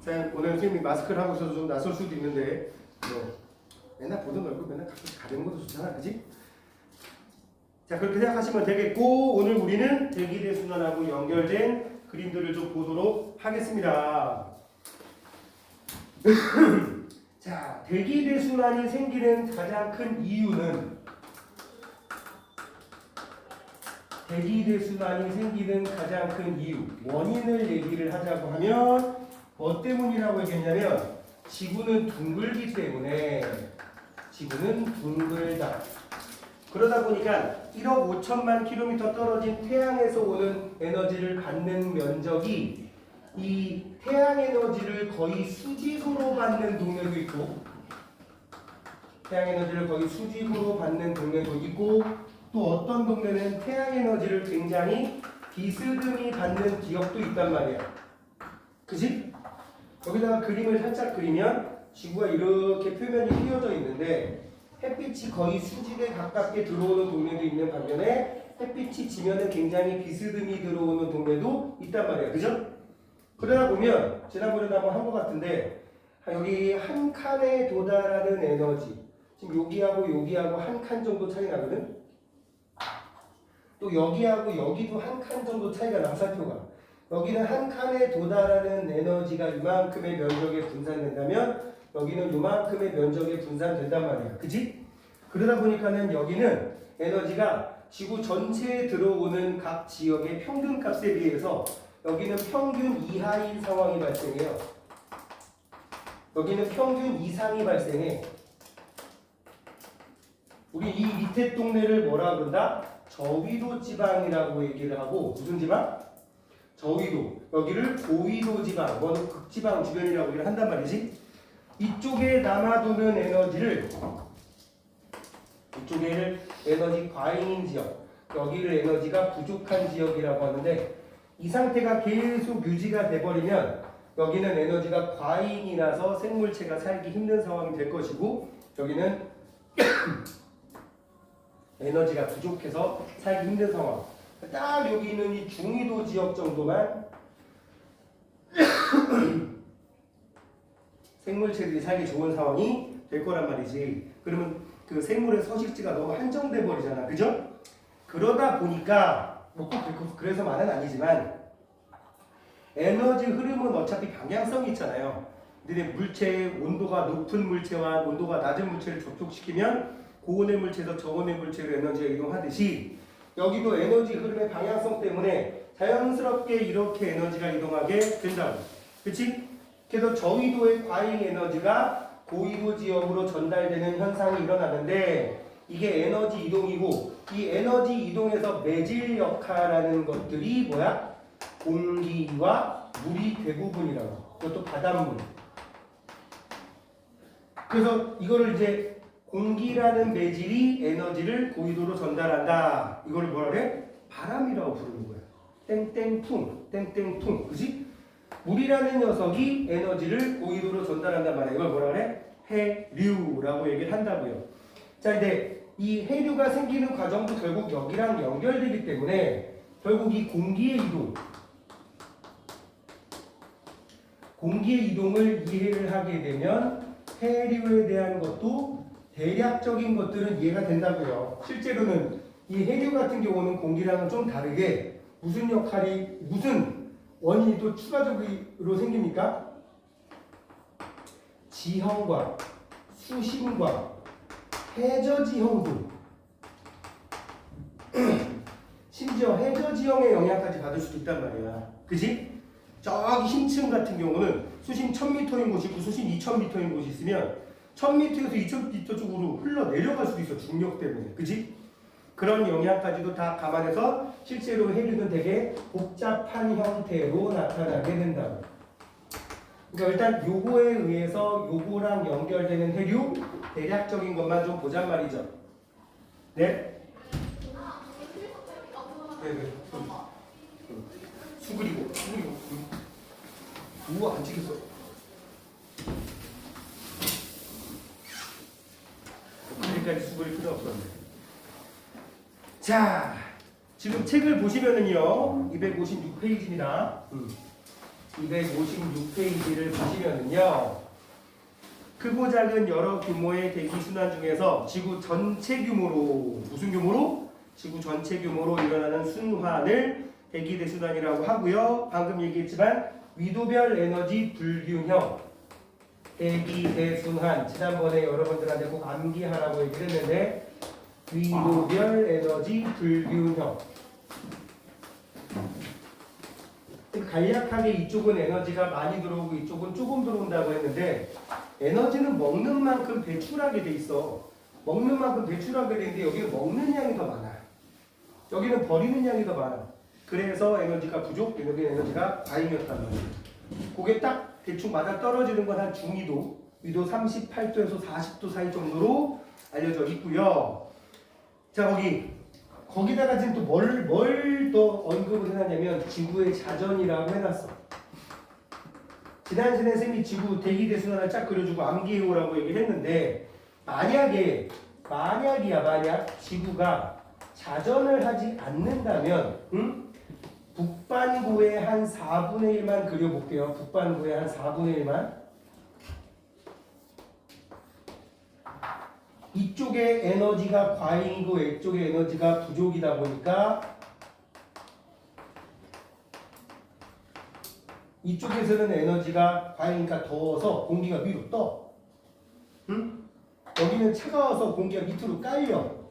오늘 선생님이 마스크를 하고 있어서 좀 낯설 수도 있는데 뭐 맨날 보던 얼굴 맨날 가끔씩 가리는 것도 좋잖아, 그지? 자, 그렇게 생각하시면 되겠고, 오늘 우리는 대기대순환하고 연결된 그림들을 좀 보도록 하겠습니다. 자, 대기대순환이 생기는 가장 큰 이유는 대기대순환이 생기는 가장 큰 이유, 원인을 얘기를 하자고 하면 뭐 때문이라고 얘기했냐면 지구는 둥글기 때문에 지구는 둥글다. 그러다 보니까 1억 5천만 킬로미터 떨어진 태양에서 오는 에너지를 받는 면적이 이 태양 에너지를 거의 수직으로 받는 동네도 있고 태양 에너지를 거의 수직으로 받는 동네도 있고 또 어떤 동네는 태양 에너지를 굉장히 비스듬히 받는 지역도 있단 말이야. 그치? 여기다가 그림을 살짝 그리면 지구가 이렇게 표면이 휘어져 있는데 햇빛이 거의 수직에 가깝게 들어오는 동네도 있는 반면에 햇빛이 지면에 굉장히 비스듬히 들어오는 동네도 있단 말이야. 그죠? 그러다 보면 지난번에도 한번 한 것 같은데 여기 한 칸에 도달하는 에너지 지금 여기하고 여기하고 한 칸 정도 차이 나거든? 또 여기하고 여기도 한 칸 정도 차이가 나. 살펴봐. 여기는 한 칸에 도달하는 에너지가 이만큼의 면적에 분산된다면 여기는 이만큼의 면적에 분산된단 말이야. 그치? 그러다 보니까는 여기는 에너지가 지구 전체에 들어오는 각 지역의 평균값에 비해서 여기는 평균 이하인 상황이 발생해요. 여기는 평균 이상이 발생해. 우리 이 밑에 동네를 뭐라 그런다? 저위도 지방이라고 얘기를 하고 무슨 지방? 저위도. 여기를 고위도 지방, 뭐는 극지방 주변이라고 얘기를 한단 말이지. 이쪽에 남아도는 에너지를 이쪽에는 에너지 과잉인 지역, 여기를 에너지가 부족한 지역이라고 하는데 이 상태가 계속 유지가 돼버리면 여기는 에너지가 과잉이 나서 생물체가 살기 힘든 상황이 될 것이고 여기는 에너지가 부족해서 살기 힘든 상황. 딱 여기 있는 이 중위도 지역 정도만 생물체들이 살기 좋은 상황이 될 거란 말이지. 그러면 그 생물의 서식지가 너무 한정돼 버리잖아. 그죠? 그러다 보니까 뭐 꼭 그래서만은 아니지만 에너지 흐름은 어차피 방향성이 있잖아요. 근데 물체의 온도가 높은 물체와 온도가 낮은 물체를 접촉시키면 고온의 물체에서 저온의 물체로 에너지가 이동하듯이 여기도 에너지 흐름의 방향성 때문에 자연스럽게 이렇게 에너지가 이동하게 된다고. 그치? 그래서 저위도의 과잉 에너지가 고위도 지역으로 전달되는 현상이 일어나는데 이게 에너지 이동이고 이 에너지 이동에서 매질 역할하는 것들이 뭐야? 공기와 물이 대부분이라고. 그것도 바닷물. 그래서 이거를 이제 공기라는 매질이 에너지를 고위도로 전달한다. 이거를 뭐라 그래? 바람이라고 부르는 거야. 땡땡풍, 땡땡풍. 그지? 물이라는 녀석이 에너지를 고위도로 전달한단 말이야. 이걸 뭐라 그래? 해류라고 얘기를 한다고요. 자, 이제 이 해류가 생기는 과정도 결국 여기랑 연결되기 때문에 결국 이 공기의 이동을 이해를 하게 되면 해류에 대한 것도 대략적인 것들은 이해가 된다고요. 실제로는 이 해류 같은 경우는 공기랑은 좀 다르게 무슨 원인이 또 추가적으로 생깁니까? 지형과 수심과 해저지형도 심지어 해저지형의 영향까지 받을 수도 있단 말이야. 그지? 저기 흰층 같은 경우는 수심 1000m인 곳이 있고 수심 2000m인 곳이 있으면 1000m에서 2000m 쪽으로 흘러 내려갈 수도 있어. 중력 때문에. 그지? 그런 영향까지도 다 감안해서 실제로 해류는 되게 복잡한 형태로 나타나게 된다고. 그러니까 일단 요거에 의해서 요거랑 연결되는 해류 대략적인 것만 좀 보잔 말이죠. 네? 네. 수그리고. 우와, 안 찍혔어. 여기까지 수그릴 필요 없었는데. 자, 지금 책을 보시면은요, 256페이지입니다. 256페이지를 보시면 뭐냐면요. 크고 작은 여러 규모의 대기 순환 중에서 지구 전체 규모로 무슨 규모로? 지구 전체 규모로 일어나는 순환을 대기 대순환이라고 하고요. 방금 얘기했지만 위도별 에너지 불균형 대기 대순환 지난번에 여러분들한테 꼭 암기하라고 얘기를 했는데 위도별 에너지 불균형 간략하게 이쪽은 에너지가 많이 들어오고 이쪽은 조금 들어온다고 했는데 에너지는 먹는 만큼 배출하게 돼 있어. 먹는 만큼 배출하게 되는데 여기는 먹는 양이 더 많아. 여기는 버리는 양이 더 많아. 그래서 에너지가 부족, 여기는 에너지가 과잉이었단 말이야. 그게 딱 대충 맞아 떨어지는 건 한 중위도, 위도 38도에서 40도 사이 정도로 알려져 있고요. 자, 거기다가 지금 또 뭘 더 언급을 해놨냐면 지구의 자전이라고 해놨어. 지난 시간에 선생님이 지구 대기 대순환을 쫙 그려주고 암기해오라고 얘기를 했는데 만약 지구가 자전을 하지 않는다면 북반구의 한 4분의 1만 그려볼게요. 북반구의 한 4분의 1만 이쪽에 에너지가 과잉이고 이쪽에 에너지가 부족이다 보니까 이쪽에서는 에너지가 과잉이니까 더워서 공기가 위로 떠. 여기는 차가워서 공기가 밑으로 깔려.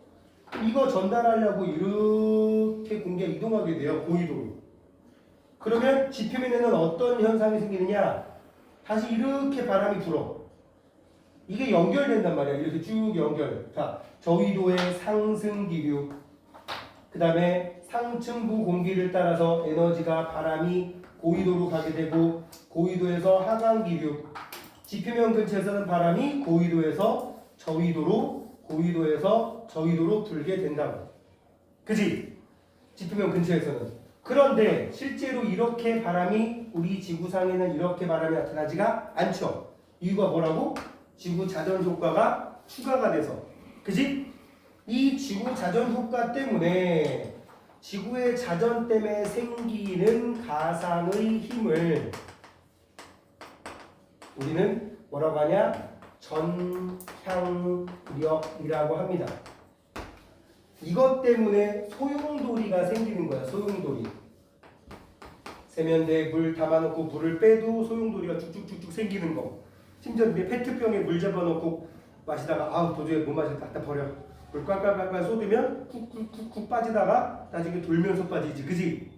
이거 전달하려고 이렇게 공기가 이동하게 돼요. 고緯도로. 그러면 지표면에는 어떤 현상이 생기느냐? 다시 이렇게 바람이 불어. 이게 연결된단 말이야. 이렇게 쭉 연결. 자, 저위도의 상승 기류. 그 다음에 상층부 공기를 따라서 에너지가 바람이 고위도로 가게 되고 고위도에서 하강 기류. 지표면 근처에서는 바람이 고위도에서 저위도로 불게 된다고. 그지? 지표면 근처에서는. 그런데 실제로 이렇게 바람이 우리 지구상에는 이렇게 바람이 나타나지가 않죠. 이유가 뭐라고? 지구 자전 효과가 추가가 돼서. 그지? 이 지구 자전 효과 때문에 지구의 자전 때문에 생기는 가상의 힘을 우리는 뭐라고 하냐? 전향력이라고 합니다. 이것 때문에 소용돌이가 생기는 거야. 소용돌이. 세면대에 물 담아놓고 물을 빼도 소용돌이가 쭉쭉쭉쭉 생기는 거. 심지어 페트병에 물 잡아놓고 마시다가 아우 도저히 못 마시겠다 갖다 버려. 물 꽉꽉꽉 쏟으면 쿡쿡쿡쿡 빠지다가 나중에 돌면서 빠지지. 그지?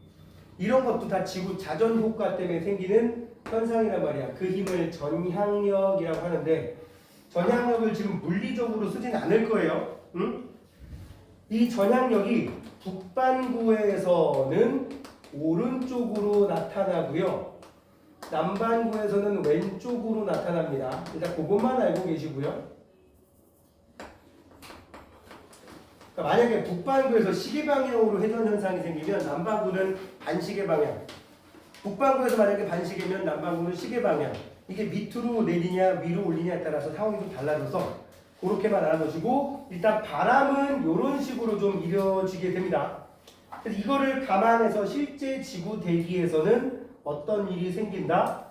이런 것도 다 지구 자전 효과 때문에 생기는 현상이란 말이야. 그 힘을 전향력이라고 하는데 전향력을 지금 물리적으로 쓰진 않을 거예요. 응? 이 전향력이 북반구에서는 오른쪽으로 나타나고요. 남반구에서는 왼쪽으로 나타납니다. 일단 그것만 알고 계시고요. 그러니까 만약에 북반구에서 시계방향으로 회전 현상이 생기면 남반구는 반시계 방향. 북반구에서 만약에 반시계면 남반구는 시계 방향. 이게 밑으로 내리냐 위로 올리냐에 따라서 상황이 좀 달라져서 그렇게만 알아두시고 일단 바람은 이런 식으로 좀 이뤄지게 됩니다. 그래서 이거를 감안해서 실제 지구 대기에서는 어떤 일이 생긴다?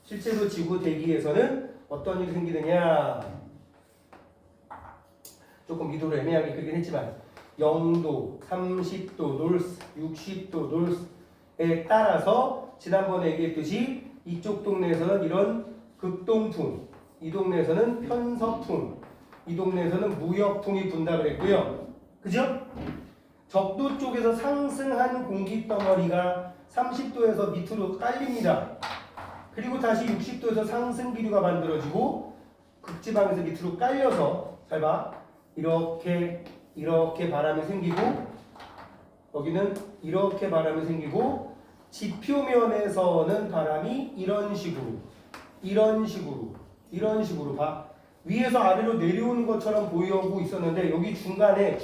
실제로 지구 대기에서는 어떤 일이 생기느냐? 조금 미도를 애매하게 그리긴 했지만 0도, 30도 노스, 60도 노스에 따라서 지난번에 얘기했듯이 이쪽 동네에서는 이런 극동풍, 이 동네에서는 편서풍, 이 동네에서는 무역풍이 분다 그랬고요. 그죠? 적도 쪽에서 상승한 공기덩어리가 30도에서 밑으로 깔립니다. 그리고 다시 60도에서 상승 기류가 만들어지고 극지방에서 밑으로 깔려서 잘 봐. 이렇게 바람이 생기고 여기는 이렇게 바람이 생기고 지표면에서는 바람이 이런 식으로 봐. 위에서 아래로 내려오는 것처럼 보이고 있었는데 여기 중간에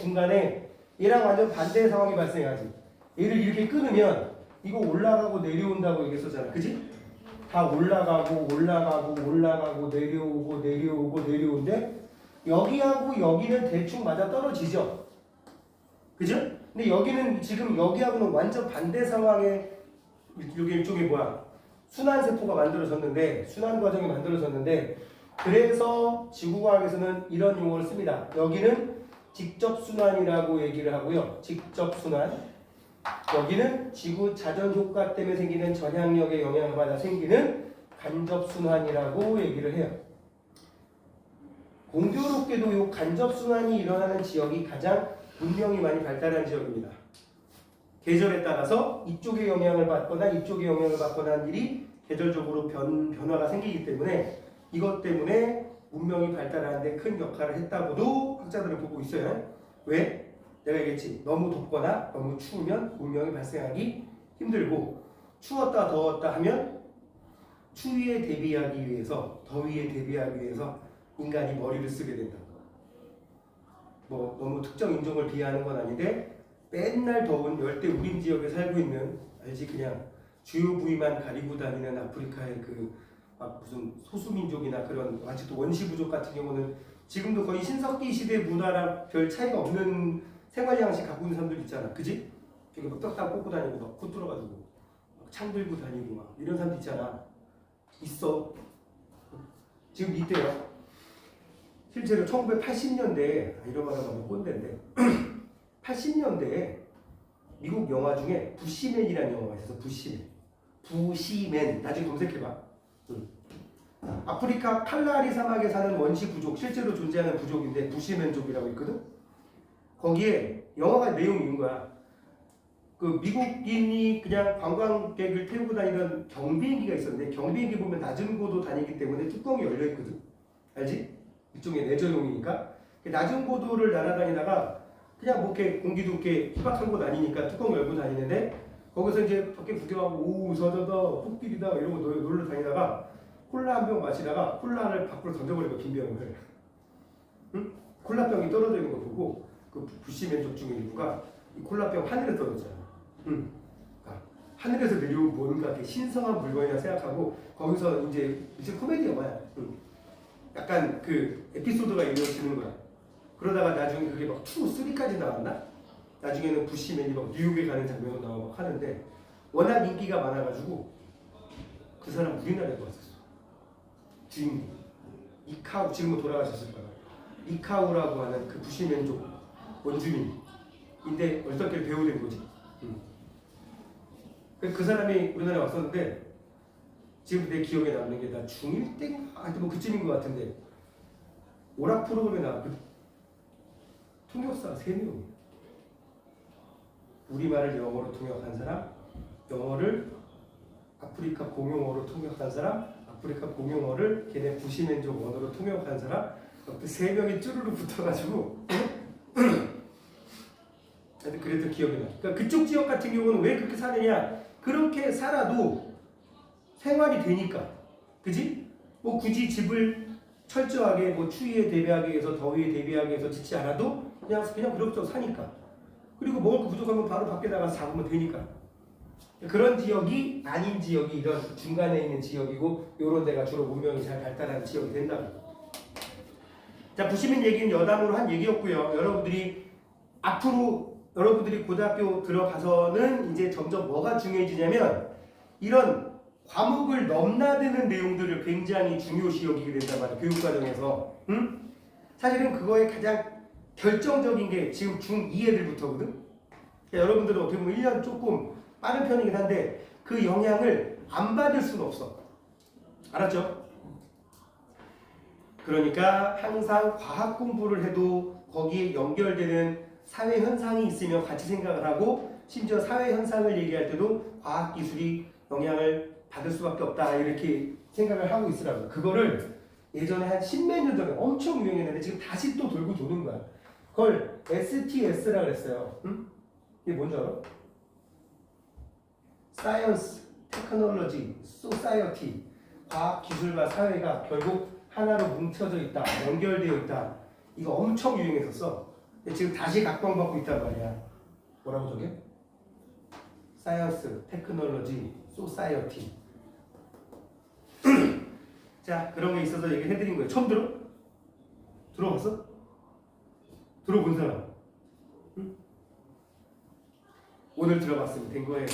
얘랑 완전 반대의 상황이 발생하지. 얘를 이렇게 끊으면 이거 올라가고 내려온다고 얘기했었잖아. 그지? 다 올라가고 내려오는데 여기하고 여기는 대충 맞아 떨어지죠. 그죠? 근데 여기는 지금 여기하고는 완전 반대 상황에 여기 이쪽이 뭐야? 순환세포가 만들어졌는데 순환 과정이 만들어졌는데 그래서 지구과학에서는 이런 용어를 씁니다. 여기는 직접순환이라고 얘기를 하고요. 직접순환. 여기는 지구 자전 효과 때문에 생기는 전향력의 영향을 받아 생기는 간접순환이라고 얘기를 해요. 공교롭게도 이 간접순환이 일어나는 지역이 가장 문명이 많이 발달한 지역입니다. 계절에 따라서 이쪽에 영향을 받거나 이쪽에 영향을 받거나 하는 일이 계절적으로 변화가 생기기 때문에 이것 때문에 문명이 발달하는데 큰 역할을 했다고도 학자들은 보고 있어요. 왜? 내가 얘기했지. 너무 덥거나 너무 추우면 문명이 발생하기 힘들고 추웠다 더웠다 하면 추위에 대비하기 위해서 더위에 대비하기 위해서 인간이 머리를 쓰게 된다. 뭐 너무 특정 인종을 비하하는 건 아닌데 맨날 더운 열대 우림 지역에 살고 있는 알지 그냥 주요 부위만 가리고 다니는 아프리카의 그 막 무슨 소수민족이나 그런 아직도 원시 부족 같은 경우는 지금도 거의 신석기 시대 문화랑 별 차이가 없는 생활 양식 갖고 있는 사람들 있잖아, 그지? 저기 막 떡딱 꽂고 다니고 막 콧 들어가지고 막 창 들고 다니고 막 이런 사람들 있잖아. 있어. 지금 이때요. 실제로 1980년대에 이런 말을 하면 꼰대인데 80년대에 미국 영화 중에 부시맨이라는 영화가 있어서 부시맨 나중에 검색해봐. 아프리카 칼라리 사막에 사는 원시 부족 실제로 존재하는 부족인데 부시맨족이라고 있거든. 거기에 영화가 내용이 있는 거야. 그 미국인이 그냥 관광객을 태우고 다니던 경비행기가 있었는데 경비행기 보면 낮은 고도 다니기 때문에 뚜껑이 열려 있거든. 알지? 일종의 내조용이니까 낮은 고도를 날아다니다가 그냥 뭐 이렇게 공기도 이렇게 희박한 곳 아니니까 뚜껑 열고 다니는데 거기서 이제 밖에 구경하고 오 서저다 폭길이다 이러고 놀러 다니다가 콜라 한 병 마시다가 콜라를 밖으로 던져버리고 빈 병을 응? 콜라병이 떨어져 있는 걸 보고 그 부시맨족 중에 일부가 이 콜라병 하늘에 떨어졌잖아. 응. 그러니까 하늘에서 내려온 뭔가 이렇게 신성한 물건이라 생각하고 거기서 이제 코미디 영화야. 응. 약간 그 에피소드가 이루어지는 거야. 그러다가 나중에 그게 막 2, 3까지 나왔나? 나중에는 부시맨이 막 뉴욕에 가는 장면으로 나오고 막 하는데 워낙 인기가 많아가지고 그 사람 우리나라에 왔었어. 주인공 이카우 지금은 돌아가셨을 거야. 이카우라고 하는 그 부시맨족 원주민인데 얼떨결에 배우 된 거지. 그 사람이 우리나라에 왔었는데 지금 내 기억에 남는 게 나 중1 때인가 하여튼 뭐 그쯤인 것 같은데 오락 프로그램에 나왔거든. 통역사가 3명이야. 우리말을 영어로 통역한 사람, 영어를 아프리카 공용어로 통역한 사람, 아프리카 공용어를 걔네 부시맨족 언어로 통역한 사람, 그 3명이 쭈루루 붙어가지고 그랬던 기억이 나. 그러니까 그쪽 지역 같은 경우는 왜 그렇게 사느냐? 그렇게 살아도 생활이 되니까, 그지? 뭐 굳이 집을 철저하게 뭐 추위에 대비하기 위해서 더위에 대비하기 위해서 짓지 않아도 그냥 그럭저럭 사니까. 그리고 먹을 거 부족하면 바로 밖에 나가서 잡으면 되니까. 그런 지역이 아닌 지역이 이런 중간에 있는 지역이고 이런 데가 주로 문명이 잘 발달한 지역이 된다고. 자, 부시맨 얘기는 여담으로 한 얘기였고요. 여러분들이 고등학교 들어가서는 이제 점점 뭐가 중요해지냐면 이런 과목을 넘나드는 내용들을 굉장히 중요시 여기게 된단 말이에요. 교육과정에서. 응? 사실은 그거에 가장 결정적인 게 지금 중2 애들부터거든. 그러니까 여러분들은 어떻게 보면 1년 조금 빠른 편이긴 한데 그 영향을 안 받을 수는 없어. 알았죠? 그러니까 항상 과학 공부를 해도 거기에 연결되는 사회 현상이 있으면 같이 생각을 하고 심지어 사회 현상을 얘기할 때도 과학 기술이 영향을 받을 수밖에 없다 이렇게 생각을 하고 있으라고. 그거를 예전에 한 10몇 년 전에 엄청 유행했는데 지금 다시 또 돌고 도는 거야. 그걸 STS라고 그랬어요. 응? 이게 뭔지 알아? Science, Technology, Society. 과학, 기술과 사회가 결국 하나로 뭉쳐져 있다. 연결되어 있다. 이거 엄청 유행했었어. 근데 지금 다시 각광받고 있단 말이야. 뭐라고 저게? Science, Technology, Society. 자, 그런 게 있어서 얘기해드린 거예요. 처음 들어? 들어봤어? 들어본 사람? 응? 오늘 들어봤으면 된 거예요.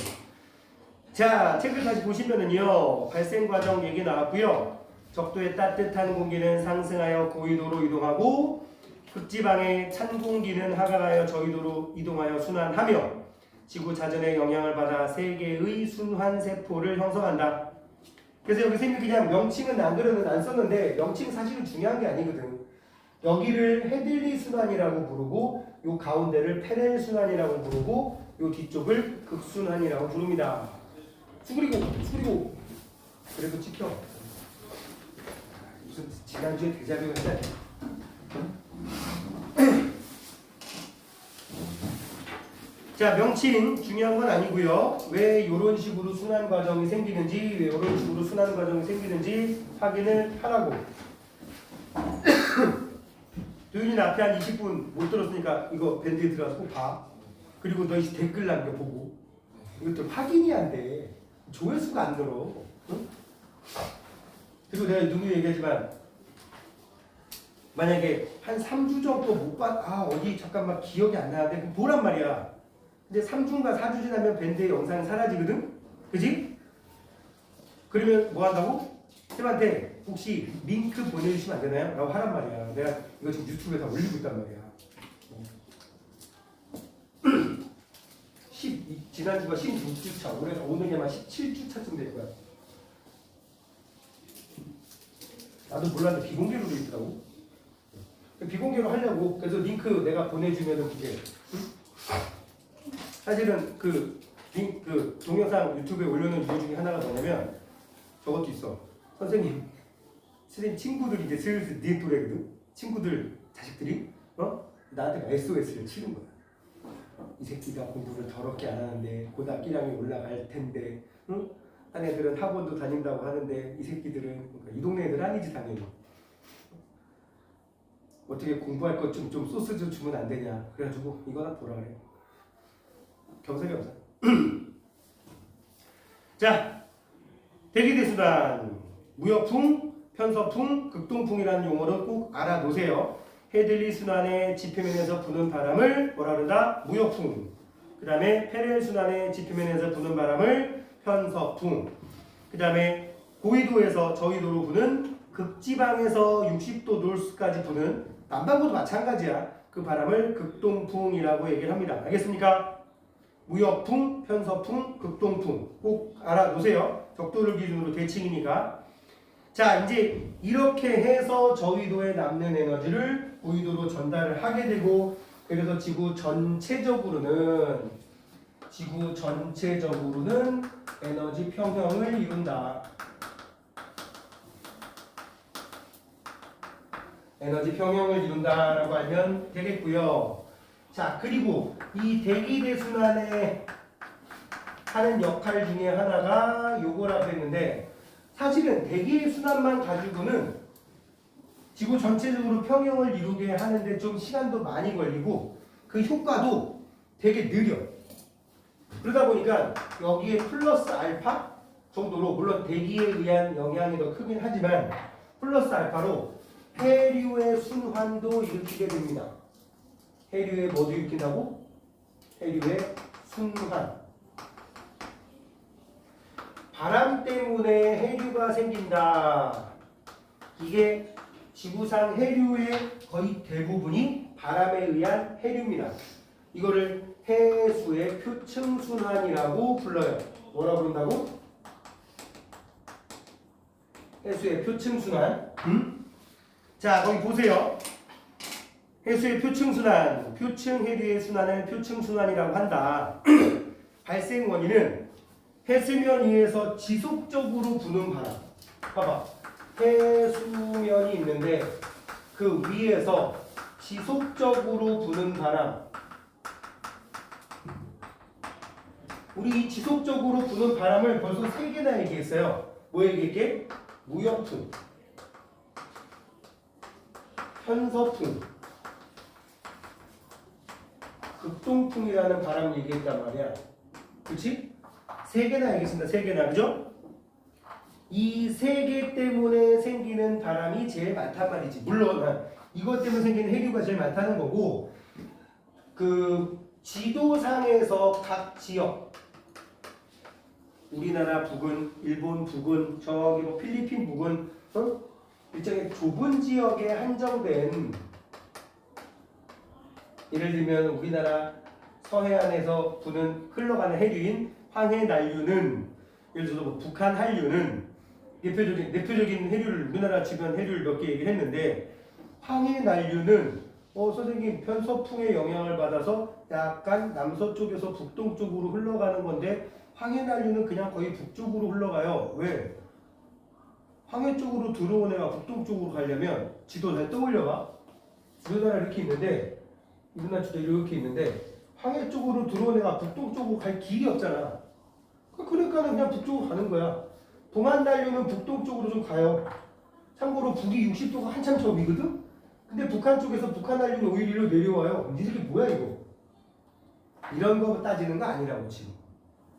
자, 책을 다시 보시면은요, 발생 과정 얘기 나왔고요. 적도의 따뜻한 공기는 상승하여 고緯도로 이동하고 극지방의 찬 공기는 하강하여 저緯도로 이동하여 순환하며 지구 자전의 영향을 받아 세 개의 순환 세포를 형성한다. 그래서 여기 선생님이 그냥 명칭은 안 썼는데 명칭 사실은 중요한 게 아니거든. 여기를 헤들리 순환이라고 부르고 요 가운데를 페렐 순환이라고 부르고 요 뒤쪽을 극순환이라고 부릅니다. 수그리고 그래도 지켜. 무슨 지난주에 대자뷰 했잖아. 자, 명칭 중요한 건 아니고요. 왜 이런 식으로 순환 과정이 생기는지, 왜 이런 식으로 순환 과정이 생기는지 확인을 하라고. 도윤이는 앞에 한 20분 못 들었으니까 이거 밴드에 들어가서 꼭 봐. 그리고 너 이제 댓글 남겨보고. 이것도 확인이 안 돼. 조회수가 안 늘어. 응? 그리고 내가 누구 얘기하지만 만약에 한 3주 정도 못 어디 잠깐만 기억이 안 나는데 그럼 보란 말이야. 근데 3주인가 4주 지나면 밴드의 영상이 사라지거든? 그지? 그러면 뭐 한다고? 쌤한테 혹시 링크 보내주시면 안 되나요? 라고 하란 말이야. 내가 이거 지금 유튜브에 다 올리고 있단 말이야. 지난주가 16주차, 오늘에만 17주차쯤 될 거야. 나도 몰랐는데 비공개로 돼 있더라고. 비공개로 하려고. 그래서 링크 내가 보내주면은 그게. 사실은 그 동영상 유튜브에 올려놓은 이유 중에 하나가 뭐냐면 저것도 있어. 선생님 친구들이 이제 슬슬 네 또래거든. 친구들 자식들이 나한테 SOS를 치는 거야. 이 새끼가 공부를 더럽게 안 하는데 곧 학기량이 올라갈 텐데, 응? 딴 애들은 학원도 다닌다고 하는데 이 새끼들은 그러니까 이 동네 애들 아니지 당연히. 어떻게 공부할 것 좀 소스 좀 주면 안 되냐. 그래가지고 이거나 보라 그래. 겸사겸사. 자, 대기대수단, 무역풍, 편서풍, 극동풍이라는 용어를 꼭 알아놓으세요. 헤들리 순환의 지표면에서 부는 바람을 뭐라 그런다? 무역풍. 그 다음에 페렐 순환의 지표면에서 부는 바람을 편서풍. 그 다음에 고緯도에서 저緯도로 부는 극지방에서 60도 노스까지 부는 남반구도 마찬가지야. 그 바람을 극동풍이라고 얘기를 합니다. 알겠습니까? 무역풍, 편서풍, 극동풍 꼭 알아놓으세요. 적도를 기준으로 대칭이니까. 자, 이제 이렇게 해서 저緯도에 남는 에너지를 고緯도로 전달을 하게 되고, 그래서 지구 전체적으로는 에너지 평형을 이룬다. 에너지 평형을 이룬다라고 알면 되겠고요. 자, 그리고 이 대기대순환에 하는 역할 중에 하나가 요거라고 했는데, 사실은 대기순환만 가지고는 지구 전체적으로 평형을 이루게 하는데 좀 시간도 많이 걸리고 그 효과도 되게 느려. 그러다 보니까 여기에 플러스 알파 정도로, 물론 대기에 의한 영향이 더 크긴 하지만 플러스 알파로 해류의 순환도 일으키게 됩니다. 해류의 뭐도 일으킨다고? 해류의 순환. 바람 때문에 해류가 생긴다. 이게 지구상 해류의 거의 대부분이 바람에 의한 해류입니다. 이거를 해수의 표층순환이라고 불러요. 뭐라 부른다고? 해수의 표층순환. 자, 거기 보세요. 해수의 표층순환, 표층 해류의 순환을 표층순환이라고 한다. 발생 원인은 해수면 위에서 지속적으로 부는 바람. 봐봐. 해수면이 있는데 그 위에서 지속적으로 부는 바람. 우리 이 지속적으로 부는 바람을 벌써 3개나 얘기했어요. 뭐 얘기했게? 무역풍, 편서풍, 극동풍이라는 바람을 얘기했단 말이야. 그치? 3개나 얘기했습니다. 3개나. 그죠? 이 3개 때문에 생기는 바람이 제일 많단 말이지. 물론 이것 때문에 생기는 해류가 제일 많다는 거고, 그 지도상에서 각 지역, 우리나라 북은, 일본 북은, 저기 뭐 필리핀 북은 일종의 좁은 지역에 한정된, 예를 들면 우리나라 서해안에서 부는 흘러가는 해류인 황해난류는, 예를 들어서 뭐 북한 한류는 대표적인 해류를, 우리나라 주변 해류를 몇 개 얘기했는데, 황해난류는 선생님 편서풍의 영향을 받아서 약간 남서쪽에서 북동쪽으로 흘러가는 건데 황해난류는 그냥 거의 북쪽으로 흘러가요. 왜? 황해 쪽으로 들어온 애가 북동쪽으로 가려면, 지도 잘 떠올려봐. 우리나라 이렇게 있는데, 우리나라 지도 이렇게 있는데 황해 쪽으로 들어온 애가 북동쪽으로 갈 길이 없잖아. 그러니까 그냥 북쪽으로 가는 거야. 동안난류는 북동쪽으로 좀 가요. 참고로 북이 60도가 한참 저기거든? 근데 북한 쪽에서 북한난류는 오히려 내려와요. 니들이 뭐야 이거? 이런 거 따지는 거 아니라고 지금.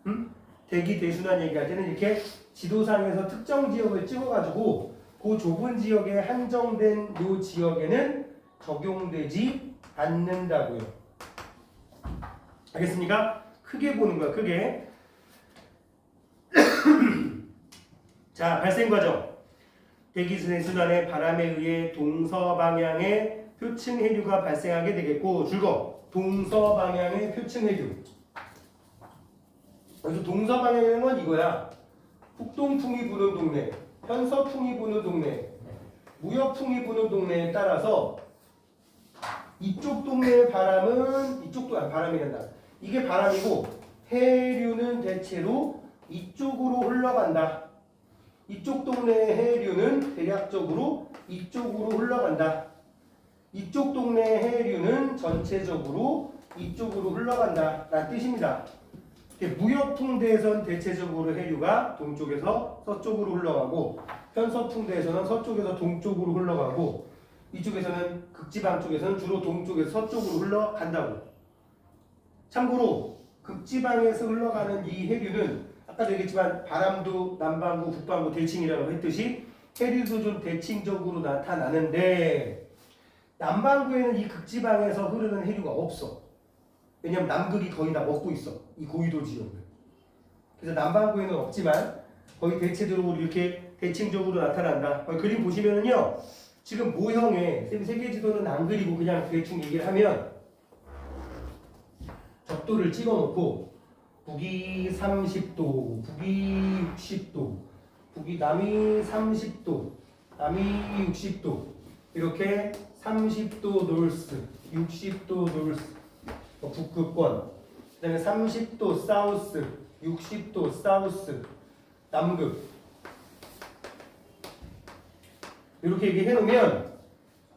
응? 대기 대순환 얘기할 때는 이렇게 지도상에서 특정 지역을 찍어가지고 그 좁은 지역에 한정된 요 지역에는 적용되지 않는다고요. 알겠습니까? 크게 보는 거야, 크게. 자, 발생 과정. 대기순의 순환에 바람에 의해 동서방향의 표층 해류가 발생하게 되겠고, 줄거 동서방향의 표층 해류. 그래서 동서방향의 건 이거야. 북동풍이 부는 동네, 편서풍이 부는 동네, 무역풍이 부는 동네에 따라서 이쪽 동네의 바람은, 이쪽도 바람이란다. 이게 바람이고 해류는 대체로 이쪽으로 흘러간다. 이쪽 동네의 해류는 대략적으로 이쪽으로 흘러간다. 이쪽 동네의 해류는 전체적으로 이쪽으로 흘러간다 라는 뜻입니다. 무역풍대에선 대체적으로 해류가 동쪽에서 서쪽으로 흘러가고, 편서풍대에서는 서쪽에서 동쪽으로 흘러가고, 이쪽에서는 극지방 쪽에서는 주로 동쪽에서 서쪽으로 흘러간다고. 참고로 극지방에서 흘러가는 이 해류는 아까도 얘기했지만 바람도 남반구, 북반구 대칭이라고 했듯이 해류도 좀 대칭적으로 나타나는데, 남반구에는 이 극지방에서 흐르는 해류가 없어. 왜냐면 남극이 거의 다 먹고 있어, 이 고위도 지역을. 그래서 남반구에는 없지만 거의 대체적으로 이렇게 대칭적으로 나타난다. 그림 보시면은요, 지금 모형에 세계지도는 안 그리고 그냥 대충 얘기를 하면, 적도를 찍어놓고 북이 30도, 북이 60도, 남이 30도, 남이 60도, 이렇게 30도 노스, 60도 노스 북극권, 그 다음에 30도 사우스, 60도 사우스 남극, 이렇게 얘기해 놓으면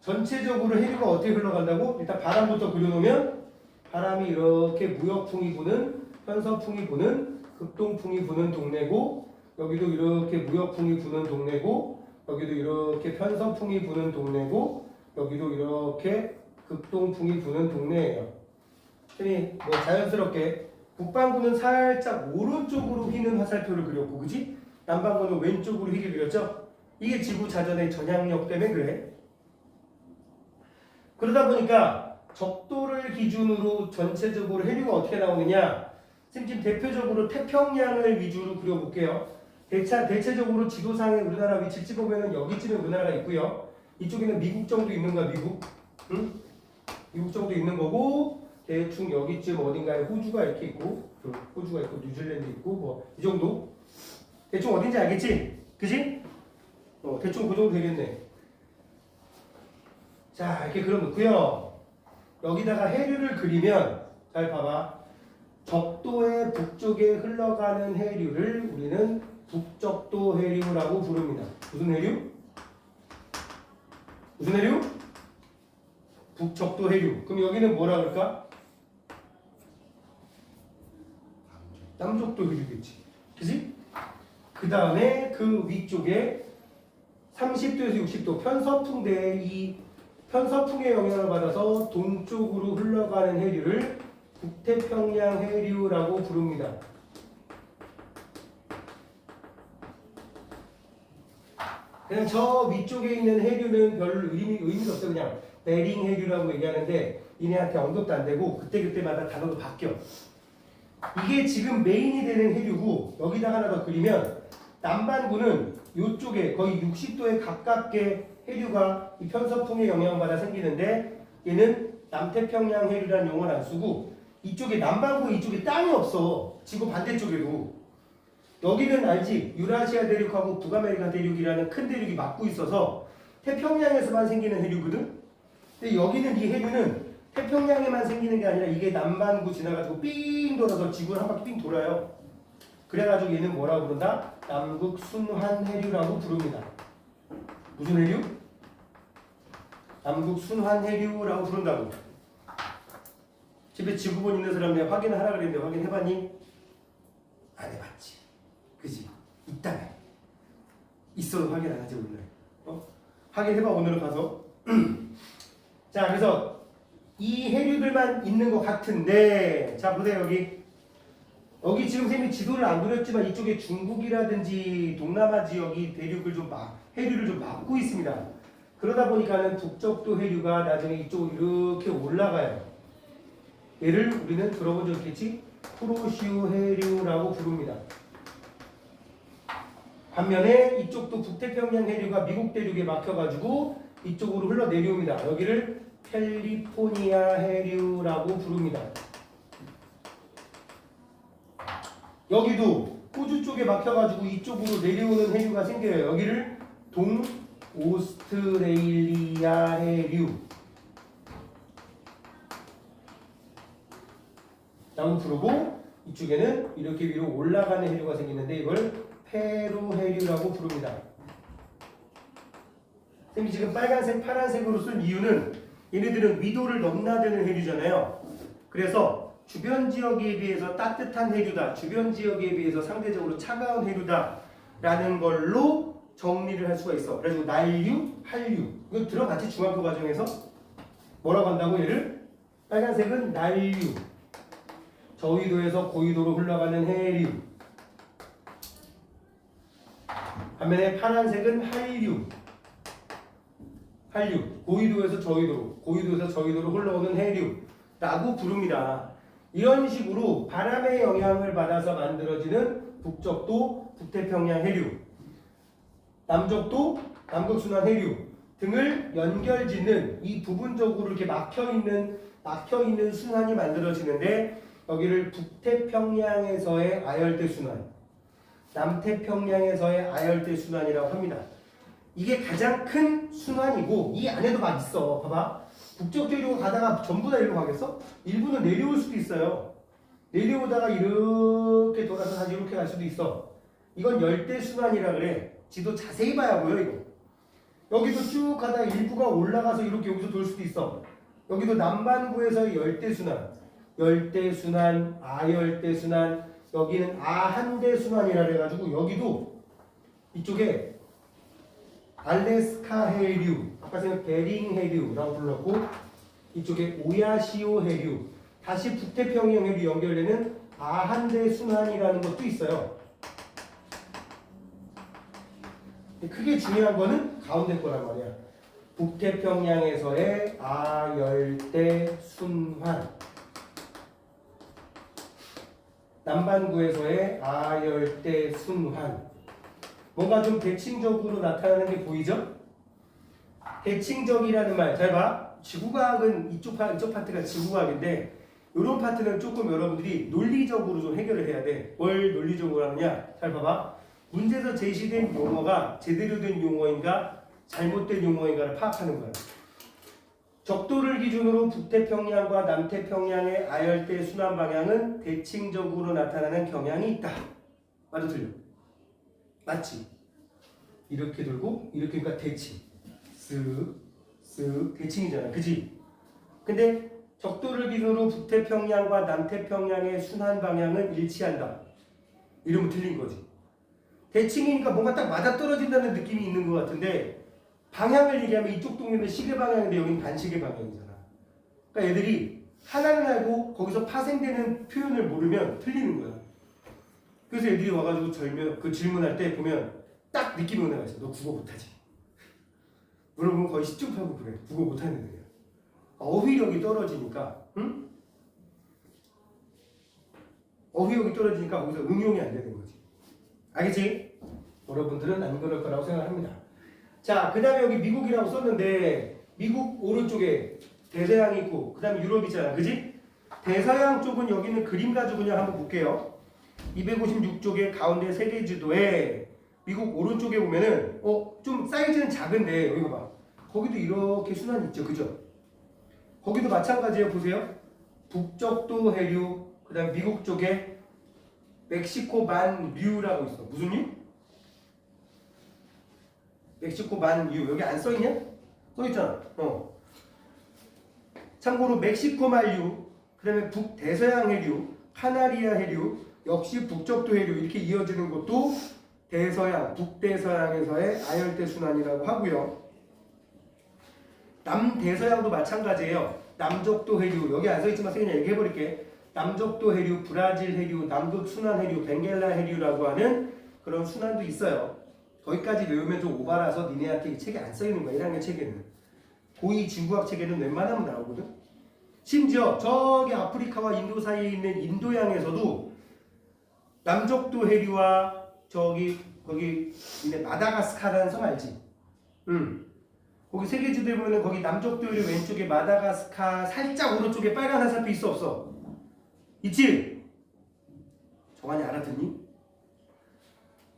전체적으로 해류가 어떻게 흘러간다고? 일단 바람부터 그려놓으면, 바람이 이렇게 무역풍이 부는, 편서풍이 부는, 극동풍이 부는 동네고, 여기도 이렇게 무역풍이 부는 동네고, 여기도 이렇게 편서풍이 부는 동네고, 여기도 이렇게 극동풍이 부는 동네예요. 뭐 자연스럽게 북반구는 살짝 오른쪽으로 휘는 화살표를 그렸고, 그지? 남반구는 왼쪽으로 휘게 그렸죠? 이게 지구 자전의 전향력 때문에 그래. 그러다 보니까 적도를 기준으로 전체적으로 해류가 어떻게 나오느냐, 지금 대표적으로 태평양을 위주로 그려볼게요. 대체적으로 지도상에 우리나라 위치 찍어보면 여기쯤에 우리나라가 있고요. 이쪽에는 미국 정도 있는 거야, 미국. 응? 미국 정도 있는 거고, 대충 여기쯤 어딘가에 호주가 이렇게 있고, 호주가 있고, 뉴질랜드 있고, 뭐 이 정도. 대충 어딘지 알겠지? 그지? 대충 그 정도 되겠네. 자, 이렇게 그려놓고요. 여기다가 해류를 그리면, 잘 봐봐. 적도의 북쪽에 흘러가는 해류를 우리는 북적도 해류라고 부릅니다. 무슨 해류? 무슨 해류? 북적도 해류. 그럼 여기는 뭐라 그럴까? 남적도 해류겠지. 그지? 그 다음에 그 위쪽에 30도에서 60도 편서풍대의 이 편서풍의 영향을 받아서 동쪽으로 흘러가는 해류를 북태평양 해류라고 부릅니다. 그냥 저 위쪽에 있는 해류는 별 의미가 없어요. 그냥 베링 해류라고 얘기하는데, 이네한테 언급도 안 되고 그때그때마다 단어도 바뀌어. 이게 지금 메인이 되는 해류고 여기다가 하나 더 그리면 남반구는 이쪽에 거의 60도에 가깝게 해류가 이 편서풍의 영향받아 생기는데 얘는 남태평양 해류라는 용어를 안 쓰고 이쪽에 남반구 이쪽에 땅이 없어. 지구 반대쪽에도. 여기는 알지? 유라시아 대륙하고 북아메리카 대륙이라는 큰 대륙이 막고 있어서 태평양에서만 생기는 해류거든? 근데 여기는 이 해류는 태평양에만 생기는 게 아니라 이게 남반구 지나가지고 삥 돌아서 지구를 한 바퀴 삥 돌아요. 그래가지고 얘는 뭐라고 부른다? 남극 순환 해류라고 부릅니다. 무슨 해류? 남극 순환 해류라고 부른다고. 집에 지구본 있는 사람 내가 확인하라 그랬는데 확인해봤니? 안 해봤지. 그지? 있다며. 있어도 확인 안 하지 오늘. 확인해봐 오늘은 가서. 자 그래서 이 해류들만 있는 것 같은데 자 보세요 여기 지금 쌤이 지도를 안 그렸지만 이쪽에 중국이라든지 동남아 지역이 대륙을 해류를 좀 막고 있습니다. 그러다 보니까는 북적도 해류가 나중에 이쪽으로 이렇게 올라가요. 얘를 우리는 들어본 적 있겠지? 쿠로시오 해류라고 부릅니다. 반면에 이쪽도 북태평양 해류가 미국 대륙에 막혀가지고 이쪽으로 흘러 내려옵니다. 여기를 캘리포니아 해류라고 부릅니다. 여기도 호주 쪽에 막혀가지고 이쪽으로 내려오는 해류가 생겨요. 여기를 동오스트레일리아 해류 라고 부르고 이쪽에는 이렇게 위로 올라가는 해류가 생기는데 이걸 페루 해류라고 부릅니다. 쌤이 지금 빨간색, 파란색으로 쓴 이유는 얘네들은 위도를 넘나드는 해류잖아요. 그래서 주변 지역에 비해서 따뜻한 해류다, 주변 지역에 비해서 상대적으로 차가운 해류다 라는 걸로 정리를 할 수가 있어. 그래서 난류, 한류 이거 들어봤지? 중학교 과정에서 뭐라고 한다고 얘를? 빨간색은 난류, 저위도에서 고위도로 흘러가는 해류. 반면에 파란색은 한류, 고위도에서 저위도로, 고위도에서 저위도로 흘러오는 해류라고 부릅니다. 이런 식으로 바람의 영향을 받아서 만들어지는 북적도, 북태평양 해류, 남적도, 남극순환 해류 등을 연결짓는 이 부분적으로 이렇게 막혀있는 순환이 만들어지는데 여기를 북태평양에서의 아열대 순환, 남태평양에서의 아열대 순환이라고 합니다. 이게 가장 큰 순환이고 이 안에도 막 있어. 봐봐. 북쪽대륙 가다가 전부 다 일로 가겠어? 일부는 내려올 수도 있어요. 내려오다가 이렇게 돌아서 다시 이렇게 갈 수도 있어. 이건 열대 순환이라 그래. 지도 자세히 봐야 보여 이거. 여기도 쭉 가다가 일부가 올라가서 이렇게 여기서 돌 수도 있어. 여기도 남반구에서의 열대 순환, 아열대 순환, 여기는 아한대 순환이라 그래가지고 여기도 이쪽에 알래스카 해류, 아까 제가 베링 해류라고 불렀고 이쪽에 오야시오 해류, 다시 북태평양 해류 연결되는 아한대 순환이라는 것도 있어요. 크게 중요한 거는 가운데 거란 말이야. 북태평양에서의 아열대 순환, 남반구에서의 아열대 순환. 뭔가 좀 대칭적으로 나타나는 게 보이죠? 대칭적이라는 말 잘 봐. 지구과학은 이쪽 파트가 지구과학인데 이런 파트는 조금 여러분들이 논리적으로 좀 해결을 해야 돼. 뭘 논리적으로 하느냐? 잘 봐봐. 문제에서 제시된 용어가 제대로 된 용어인가 잘못된 용어인가를 파악하는 거야. 적도를 기준으로 북태평양과 남태평양의 아열대 순환 방향은 대칭적으로 나타나는 경향이 있다. 맞아 틀려? 맞지? 이렇게 돌고 이렇게 그러니까 대칭. 쓱 대칭이잖아. 그지? 근데 적도를 기준으로 북태평양과 남태평양의 순환 방향은 일치한다. 이러면 틀린 거지. 대칭이니까 뭔가 딱 맞아떨어진다는 느낌이 있는 것 같은데 방향을 얘기하면 이쪽 동네는 시계 방향인데 여기는 반시계 방향이잖아. 그러니까 얘들이 하나는 알고 거기서 파생되는 표현을 모르면 틀리는 거야. 그래서 애들이 와가지고 질문할 때 보면 딱 느낌이 오는 거야. 너 국어 못하지? 물어보면 거의 10점 팔고 그래. 국어 못하는 애들이야. 어휘력이 떨어지니까. 응? 어휘력이 떨어지니까 거기서 응용이 안 되는 거지. 알겠지? 여러분들은 안 그럴 거라고 생각합니다. 자, 그 다음에 여기 미국이라고 썼는데 미국 오른쪽에 대서양이 있고 그 다음에 유럽이잖아. 그지? 대서양 쪽은 여기는 그림 가지고 그냥 한번 볼게요. 256쪽의 가운데 세계지도에 미국 오른쪽에 보면은 좀 사이즈는 작은데 여기 봐봐. 거기도 이렇게 순환이 있죠. 그죠? 거기도 마찬가지예요. 보세요. 북적도 해류, 그 다음에 미국 쪽에 멕시코 만류라고 있어. 무슨 류? 멕시코 만류. 여기 안 써있냐? 써있잖아. 참고로 멕시코 만류, 그 다음에 북대서양 해류, 카나리아 해류, 역시 북적도 해류 이렇게 이어지는 것도 대서양, 북대서양에서의 아열대 순환이라고 하고요. 남대서양도 마찬가지예요. 남적도 해류, 여기 안 써있지만 그냥 얘기해버릴게. 남적도 해류, 브라질 해류, 남극 순환 해류, 벵겔라 해류라고 하는 그런 순환도 있어요. 거기까지 외우면 좀 오바라서 니네한테 이 책에 안 써있는 거야. 1학년 책에는. 고2 중국학 책에는 웬만하면 나오거든. 심지어 저기 아프리카와 인도 사이에 있는 인도양에서도 남적도 해류와 거기 있는 마다가스카라는 섬 알지? 거기 세계지도에 보면 거기 남적도 해류 왼쪽에 마다가스카 살짝 오른쪽에 빨간 화살표 있어 없어? 있지? 정한이 알아듣니?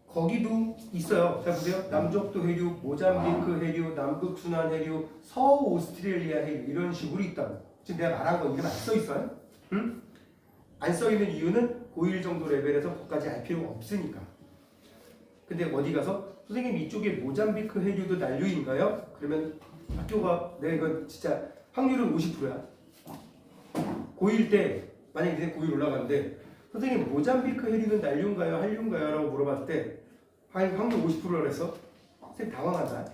거기도 있어요. 자 보세요. 남적도 해류, 모잠비크 해류, 남극순환 해류, 서오스트레일리아 해류 이런 식으로 있다고. 지금 내가 말한 거 이름 안 써있어요? 응? 안 써있는 이유는 고1 정도 레벨에서 그것까지 알 필요가 없으니까. 근데 어디 가서 선생님 이쪽에 모잠비크 해류도 난류인가요? 그러면 학교가 내가 이건 진짜 확률은 50%야. 고1 때 만약에 이제 고1 올라가는데 선생님 모잠비크 해류는 난류인가요? 한류인가요? 라고 물어봤을 때 확률 50%라 그랬어? 선생님 당황한다.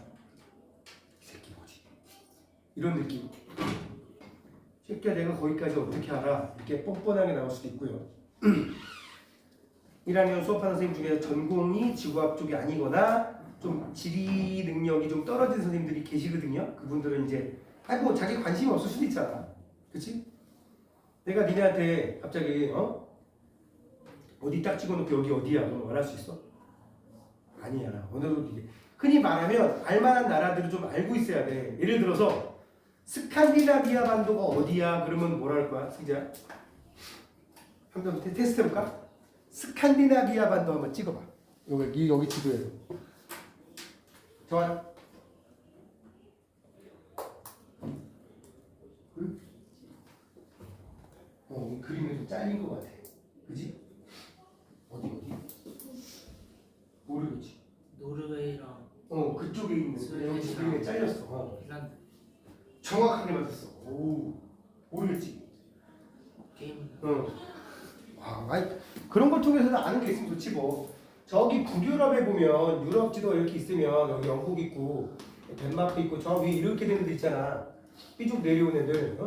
이 새끼 뭐지? 이런 느낌. 새끼야 내가 거기까지 어떻게 알아? 이렇게 뻔뻔하게 나올 수도 있고요. 1학년 수업하는 선생님 중에 전공이 지구학 쪽이 아니거나 좀 지리 능력이 좀 떨어진 선생님들이 계시거든요. 그분들은 이제 뭐 자기 관심이 없을 수도 있잖아. 그치? 내가 니네한테 갑자기 어디 딱 찍어놓고 여기 어디야? 그럼 말할 수 있어? 아니야. 어느로 이게 흔히 말하면 알만한 나라들을 좀 알고 있어야 돼. 예를 들어서 스칸디나비아 반도가 어디야? 그러면 뭐라 할 거야? 승재야? 한번 테스트 해볼까? 스칸디나비아 반도 한번 찍어봐. 여기 지도에. 좋아요. 응? 그림이 좀 잘린 것 같아. 그지? 어디? 모르겠지. 노르웨이랑 그쪽에 있는 여기 그림에 잘렸어. 핀란드 정확하게 맞았어. 오, 모르겠지. 게임은 아니, 그런 걸 통해서도 아는 게 있으면 좋지 뭐. 저기 북유럽에 보면 유럽 지도가 이렇게 있으면 여기 영국 있고 덴마크 있고 저 위에 이렇게 되는 데 있잖아. 삐죽 내려온 애들.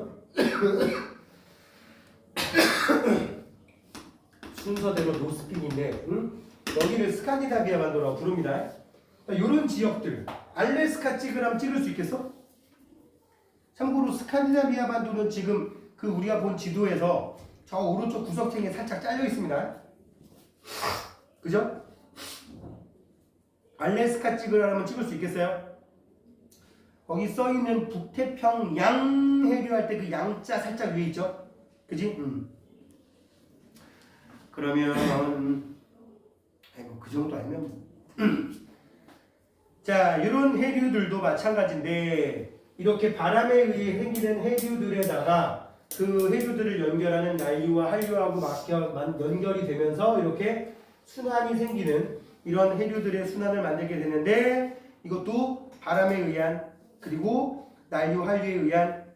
순서대로 노스핀인데 여기를 스칸디나비아 반도라고 부릅니다. 이런 지역들 알래스카 찍으라면 찍을 수 있겠어? 참고로 스칸디나비아 반도는 지금 그 우리가 본 지도에서 저 오른쪽 구석탱이에 살짝 잘려 있습니다. 그죠? 알래스카 찍으라면 찍을 수 있겠어요? 거기 써있는 북태평양 해류 할 때 그 양자 살짝 위에 있죠? 그지? 그러면 아이고 그 정도 알면 자 이런 해류들도 마찬가지인데 이렇게 바람에 의해 생기는 해류들에다가 그 해류들을 연결하는 난류와 한류하고 연결이 되면서 이렇게 순환이 생기는 이런 해류들의 순환을 만들게 되는데 이것도 바람에 의한 그리고 난류 한류에 의한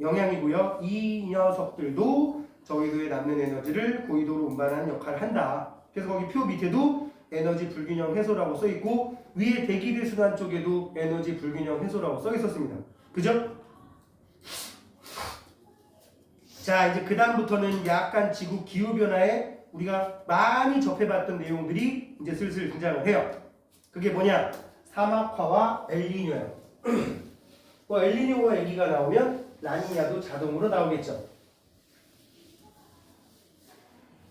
영향이고요. 이 녀석들도 저기도에 남는 에너지를 고위도로 운반하는 역할을 한다. 그래서 거기 표 밑에도 에너지 불균형 해소라고 써 있고 위에 대기대 순환 쪽에도 에너지 불균형 해소라고 써 있었습니다. 그죠? 자 이제 그 다음부터는 약간 지구 기후 변화에 우리가 많이 접해봤던 내용들이 이제 슬슬 등장을 해요. 그게 뭐냐? 사막화와 엘니뇨예요. 뭐 엘니뇨가 얘기가 나오면 라니냐도 자동으로 나오겠죠.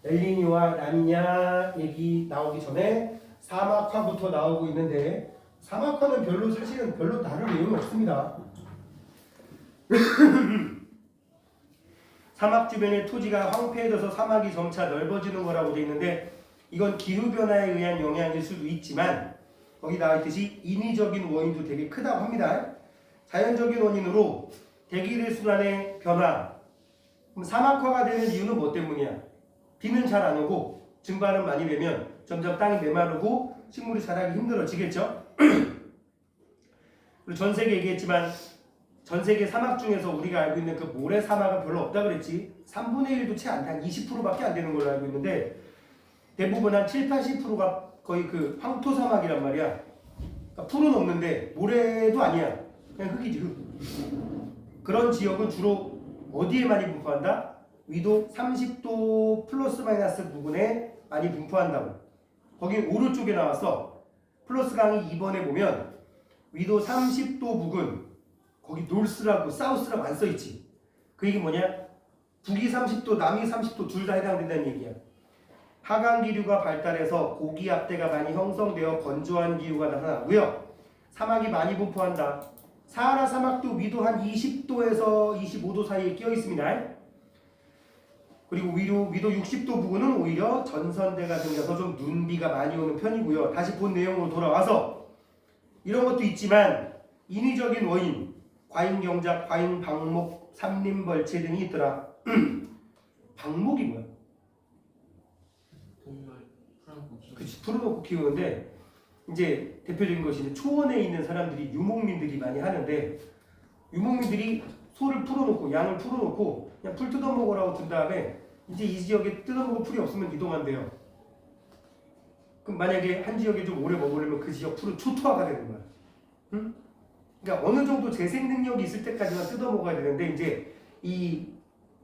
엘니뇨와 라니냐 얘기 나오기 전에 사막화부터 나오고 있는데 사막화는 사실은 별로 다룰 내용이 없습니다. 사막 주변의 토지가 황폐해져서 사막이 점차 넓어지는 거라고 되어 있는데 이건 기후변화에 의한 영향일 수도 있지만 거기 나와 있듯이 인위적인 원인도 되게 크다고 합니다. 자연적인 원인으로 대기의 순환의 변화. 그럼 사막화가 되는 이유는 뭐 때문이야? 비는 잘 안 오고 증발은 많이 되면 점점 땅이 메마르고 식물이 자라기 힘들어지겠죠? 그리고 전 세계 얘기했지만 전 세계 사막 중에서 우리가 알고 있는 그 모래 사막은 별로 없다 그랬지. 3분의 1도 채 안 돼. 한 20%밖에 안 되는 걸로 알고 있는데 대부분 한 7, 80%가 거의 그 황토 사막이란 말이야. 그러니까 풀은 없는데 모래도 아니야. 그냥 흙이지 흙. 그런 지역은 주로 어디에 많이 분포한다? 위도 30도 플러스 마이너스 부근에 많이 분포한다고. 거기 오른쪽에 나왔어. 플러스 강의 2번에 보면 위도 30도 부근 거기 노스라고 사우스라고 안 써있지. 그 얘기 뭐냐? 북이 30도 남이 30도 둘 다 해당된다는 얘기야. 하강 기류가 발달해서 고기 앞대가 많이 형성되어 건조한 기후가 나타나고요. 사막이 많이 분포한다. 사하라 사막도 위도 한 20도에서 25도 사이에 끼어 있습니다. 그리고 위도 60도 부근은 오히려 전선대가 생겨서 좀 눈비가 많이 오는 편이고요. 다시 본 내용으로 돌아와서 이런 것도 있지만 인위적인 원인, 과잉경작, 과잉방목, 삼림벌채 등이 있더라. 방목이 뭐야? 동물 풀어놓고 키우는. 그치, 풀어놓고 키우는데 이제 대표적인 것이 이제 초원에 있는 사람들이 유목민들이 많이 하는데 유목민들이 소를 풀어놓고 양을 풀어놓고 그냥 풀 뜯어먹으라고 둔 다음에 이제 이 지역에 뜯어먹을 풀이 없으면 이동한대요. 그럼 만약에 한 지역에 좀 오래 먹으려면 그 지역 풀은 초토화가 되는 거야. 응? 그러니까 어느 정도 재생 능력이 있을 때까지만 뜯어먹어야 되는데 이제 이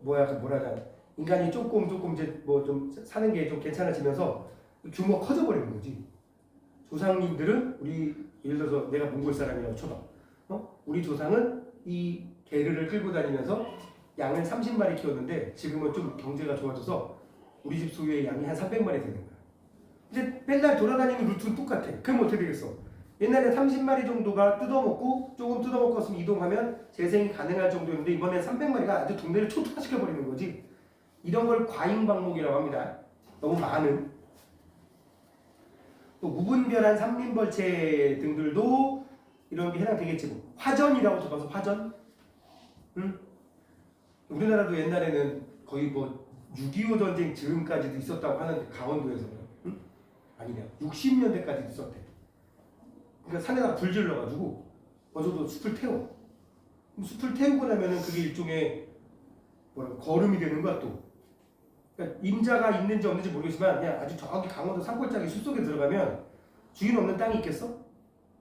뭐라냐 인간이 조금 이제 뭐 좀 사는 게 좀 괜찮아지면서 규모가 커져버리는 거지. 조상님들은 우리 예를 들어서 내가 몽골 사람이라고 쳐봐. 우리 조상은 이 게르를 끌고 다니면서 양을 30마리 키웠는데 지금은 좀 경제가 좋아져서 우리 집 소유의 양이 한 300마리 되는 거야. 이제 맨날 돌아다니는 루트는 똑같아. 그럼 어떻게 되겠어? 옛날에 30마리 정도가 뜯어먹고 조금 뜯어먹었으면 이동하면 재생이 가능할 정도였는데 이번엔 300마리가 아주 동네를 초토화시켜버리는 거지. 이런 걸 과잉방목이라고 합니다. 너무 많은. 또 무분별한 삼림벌채 등들도 이런 게 해당되겠지. 뭐. 화전이라고 들어봐서 화전? 응? 우리나라도 옛날에는 거의 뭐 6.25 전쟁 즈음까지도 있었다고 하는데 강원도에서 응? 아니냐 60년대까지도 있었대. 그러니까 산에다 불 질러가지고 어저도 숲을 태워. 숲을 태우고 나면은 그게 일종의 거름이 되는 거야 또. 그러니까 임자가 있는지 없는지 모르겠지만 그냥 아주 저기 강원도 산골짜기 숲속에 들어가면 주인 없는 땅이 있겠어?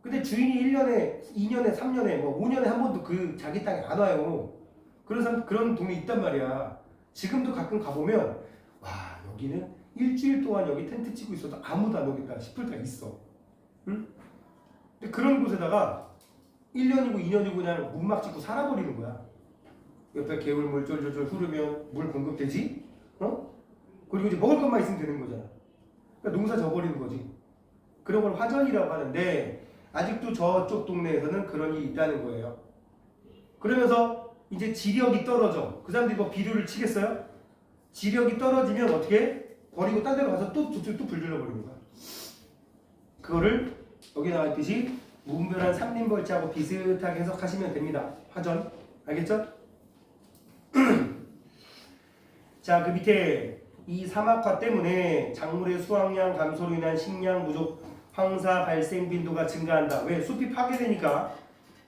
근데 주인이 1년에, 2년에, 3년에, 뭐 5년에 한 번도 그 자기 땅에 안 와요. 그런 동네 있단 말이야. 지금도 가끔 가보면 와 여기는 일주일 동안 여기 텐트 치고 있어도 아무도 안 오겠다 싶을 때가 있어. 응? 근데 그런 곳에다가 1년이고 2년이고 그냥 문막 짓고 살아버리는 거야. 옆에 개울물 쫄쫄쫄 흐르면 물 공급되지? 그리고 이제 먹을 것만 있으면 되는 거잖아. 그러니까 농사 져버리는 거지. 그런 걸 화전이라고 하는데 아직도 저쪽 동네에서는 그런 일이 있다는 거예요. 그러면서 이제 지력이 떨어져. 그 사람들이 뭐 비료를 치겠어요? 지력이 떨어지면 어떻게? 버리고 딴 데로 가서 또 저쪽 또 불 질러버리는 거야. 그거를 여기 나와 있듯이 무분별한 삼림벌채하고 비슷하게 해석하시면 됩니다. 화전. 알겠죠? 자, 그 밑에 이 사막화 때문에 작물의 수확량 감소로 인한 식량 부족, 황사 발생 빈도가 증가한다. 왜? 숲이 파괴되니까.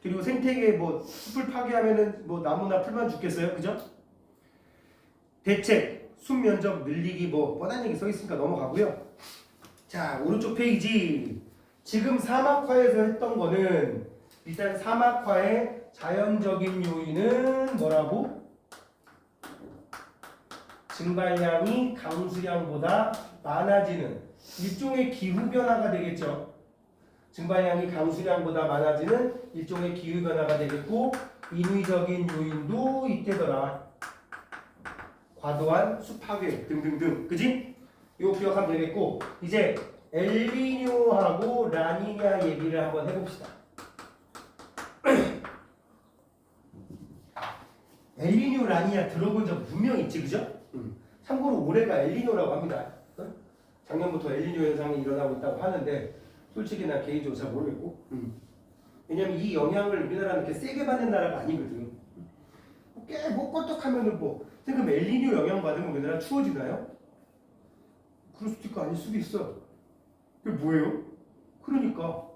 그리고 생태계 뭐 숲을 파괴하면은 뭐 나무나 풀만 죽겠어요, 그죠? 대책, 숲 면적 늘리기 뭐 뻔한 얘기 써 있으니까 넘어가고요. 자, 오른쪽 페이지. 지금 사막화에서 했던 거는 일단 사막화의 자연적인 요인은 뭐라고? 증발량이 강수량보다 많아지는 일종의 기후변화가 되겠죠. 증발량이 강수량보다 많아지는 일종의 기후변화가 되겠고 인위적인 요인도 이때더라. 과도한 습하게 등등등. 그지? 이거 기억하면 되겠고 이제 엘니뇨하고 라니냐 얘기를 한번 해봅시다. 엘니뇨 라니냐 들어본 적 분명히 있지, 그죠? 참고로 올해가 엘니뇨라고 합니다. 작년부터 엘니뇨 현상이 일어나고 있다고 하는데 솔직히 난 개인적으로 잘 모르겠고 왜냐면 이 영향을 우리나라는 이렇게 세게 받는 나라가 아니거든. 꽤뭐 껐떡하면은 뭐 그럼 엘니뇨 영향 받으면 우리나라 추워지나요? 그럴 수도 있고 아닐 수도 있어. 그게 뭐예요? 그러니까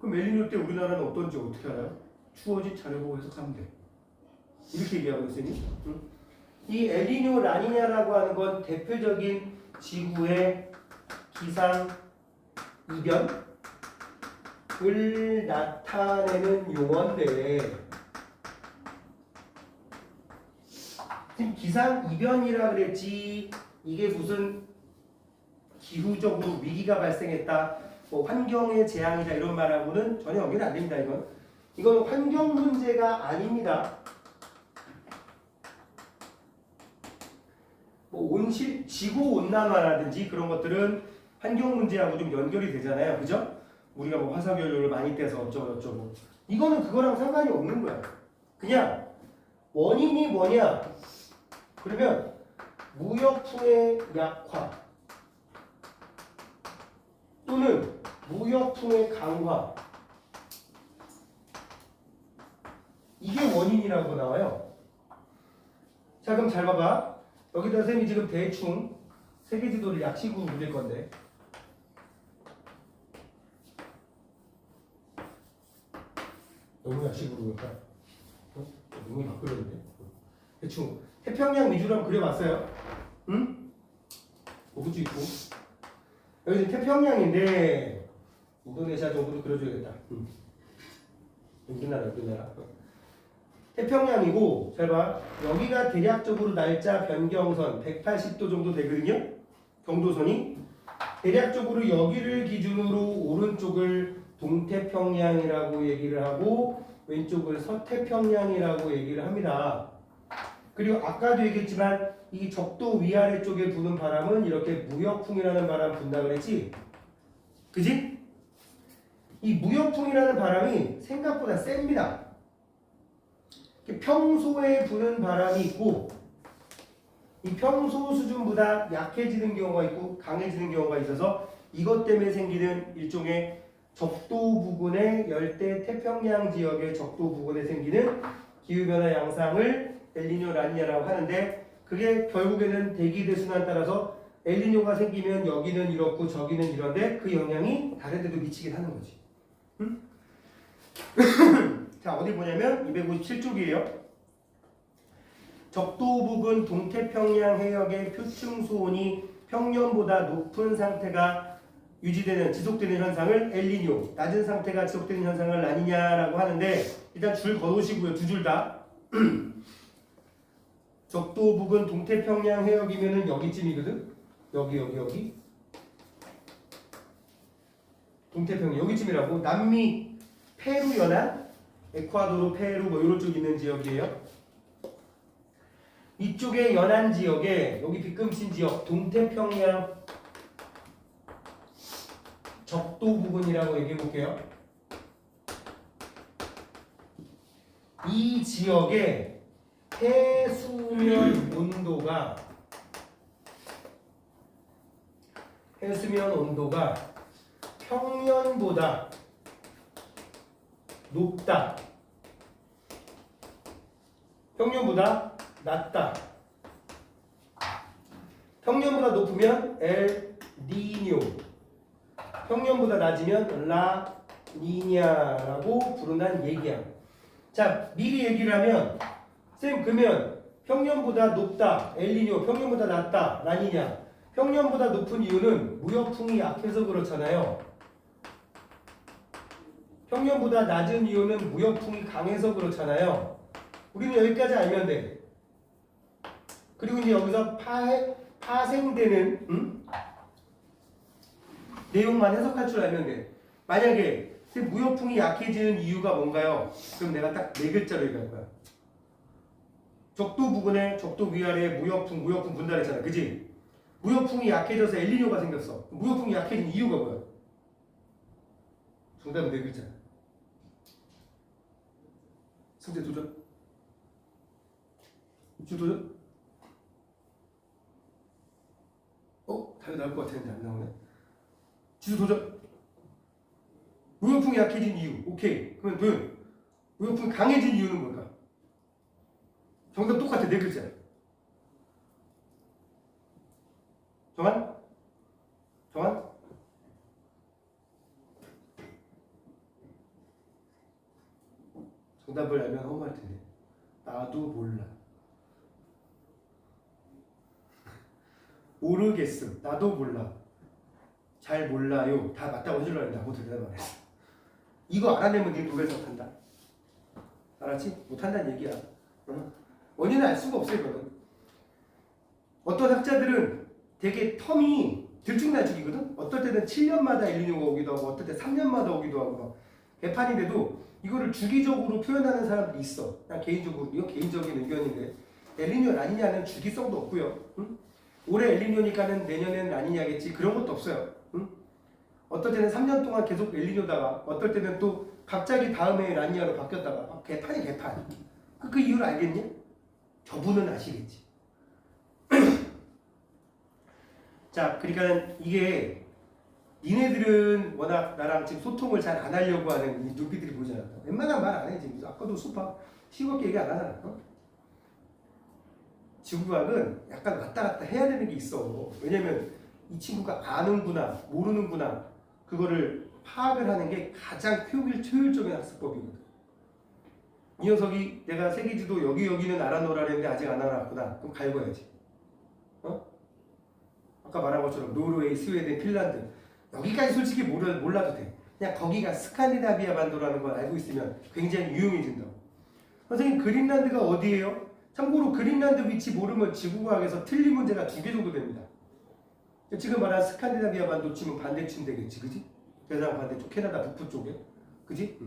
그럼 엘니뇨 때 우리나라는 어떤지 어떻게 알아요? 추워진 자료보고 해석하면 돼. 이렇게 얘기하고 있으니 이 엘니뇨 라니냐라고 하는 건 대표적인 지구의 기상 이변을 나타내는 용어인데 지금 기상 이변이라 그랬지 이게 무슨 기후적으로 위기가 발생했다 뭐 환경의 재앙이다 이런 말하고는 전혀 연결이 안 됩니다. 이건 환경 문제가 아닙니다. 뭐 지구 온난화라든지 그런 것들은 환경 문제하고 좀 연결이 되잖아요. 그죠? 우리가 뭐 화석연료를 많이 떼서 어쩌고 이거는 그거랑 상관이 없는 거야. 그냥 원인이 뭐냐? 그러면 무역풍의 약화 또는 무역풍의 강화 이게 원인이라고 나와요. 자 그럼 잘 봐봐. 여기다 선생님이 지금 대충 세계지도를 약식으로 그릴 건데 너무 약식으로 그릴까? 너무 바꾸려는데 대충 태평양 위주로 한번 그려봤어요. 응? 우주 있고 여기 지금 태평양인데 인도네시아 정도로 그려줘야겠다. 우리나라 태평양이고 잘 봐. 여기가 대략적으로 날짜 변경선 180도 정도 되거든요. 경도선이 대략적으로 여기를 기준으로 오른쪽을 동태평양이라고 얘기를 하고 왼쪽을 서태평양이라고 얘기를 합니다. 그리고 아까도 얘기했지만 이 적도 위아래 쪽에 부는 바람은 이렇게 무역풍이라는 바람 분다 그랬지? 그지? 이 무역풍이라는 바람이 생각보다 셉니다. 평소에 부는 바람이 있고 이 평소 수준보다 약해지는 경우가 있고 강해지는 경우가 있어서 이것 때문에 생기는 일종의 적도 부근의 열대 태평양 지역의 적도 부근에 생기는 기후변화 양상을 엘니뇨 라니냐라고 하는데 그게 결국에는 대기 대순환 따라서 엘니뇨가 생기면 여기는 이렇고 저기는 이런데 그 영향이 다른 데도 미치긴 하는 거지. 응? 자 어디 보냐면 257쪽이에요. 적도 부근 동태평양 해역의 표층 수온이 평년보다 높은 상태가 유지되는 지속되는 현상을 엘니뇨, 낮은 상태가 지속되는 현상을 라니냐라고 하는데 일단 줄 거놓으시고요. 두 줄 다. 적도 부근 동태평양 해역이면은 여기쯤이거든. 여기. 동태평양 여기쯤이라고. 남미 페루 연안, 에콰도르, 페루 뭐 이런 쪽 있는 지역이에요. 이쪽의 연안 지역에 여기 빗금친 지역 동태평양 적도 부근이라고 얘기해 볼게요. 이 지역의 해수면 온도가 평년보다 높다. 평년보다 낮다. 평년보다 높으면 엘니뇨, 평년보다 낮으면 라니냐라고 부른다는 얘기야. 자, 미리 얘기를 하면 쌤 그러면 평년보다 높다, 엘니뇨, 평년보다 낮다, 라니냐. 평년보다 높은 이유는 무역풍이 약해서 그렇잖아요. 평년보다 낮은 이유는 무역풍이 강해서 그렇잖아요. 우리는 여기까지 알면 돼. 그리고 이제 여기서 파생되는 내용만 해석할 줄 알면 돼. 만약에 무역풍이 약해지는 이유가 뭔가요? 그럼 내가 딱 네 글자로 얘기할 거야. 적도 부근에 적도 위아래에 무역풍 분달했잖아. 그지? 무역풍이 약해져서 엘니뇨가 생겼어. 무역풍이 약해진 이유가 뭐야? 정답은 네 글자. 승재 도전. 입주 도전. 답이 나올 것 같았는데 안 나오네. 지수 도전. 무역풍이 약해진 이유. 오케이. 그러면 도현. 무역풍이 강해진 이유는 뭘까? 정답 똑같아. 네 글자. 정한? 정한? 정답을 알면 허무할 텐데. 나도 몰라. 모르겠음. 나도 몰라. 잘 몰라요. 다 맞다고 해주려고 했는데 아무도 대답 안 했어. 이거 알아내면 네 노벨상 탄다. 알았지? 못한다는 얘기야. 응? 원인은 알 수가 없어 이거는. 어떤 학자들은 되게 텀이 들쭉날쭉이거든. 어떨 때는 7년마다 엘니뇨가 오기도 하고 어떨 때 3년마다 오기도 하고 개판인데도 이거를 주기적으로 표현하는 사람들이 있어. 그냥 개인적으로 이건 개인적인 의견인데 엘니뇨 라니냐는 주기성도 없고요. 응? 올해 엘니뇨니까는 내년에는 라니냐겠지. 그런 것도 없어요. 응? 어떨 때는 3년 동안 계속 엘니뇨다가 어떨 때는 또 갑자기 다음에 라니냐로 바뀌었다가 개판이 개판. 그 이유를 알겠냐? 저분은 아시겠지. 자, 그러니까 이게 니네들은 워낙 나랑 지금 소통을 잘 안 하려고 하는 이 눈빛들이 보이잖아. 웬만하면 말 안 해. 지금 아까도 수파 싱겁게 얘기 안 하잖아. 지구과학은 약간 왔다 갔다 해야 되는 게 있어. 왜냐면 이 친구가 아는구나 모르는구나 그거를 파악을 하는 게 가장 효율적인 학습법이거든. 이 녀석이 내가 세계지도 여기는 알아놓으라는데 아직 안 알아봤구나. 그럼 갈궈야지. 아까 말한 것처럼 노르웨이, 스웨덴, 핀란드 여기까지 솔직히 몰라도 돼. 그냥 거기가 스칸디나비아 반도라는 걸 알고 있으면 굉장히 유용해진다고. 선생님 그린란드가 어디예요? 참고로 그린란드 위치 모르면 지구과학에서 틀린 문제가 2개 정도 됩니다. 지금 말한 스칸디나비아 반도 치면 반대쯤 되겠지, 그지? 대상 반대쪽 캐나다 북부 쪽에, 그지?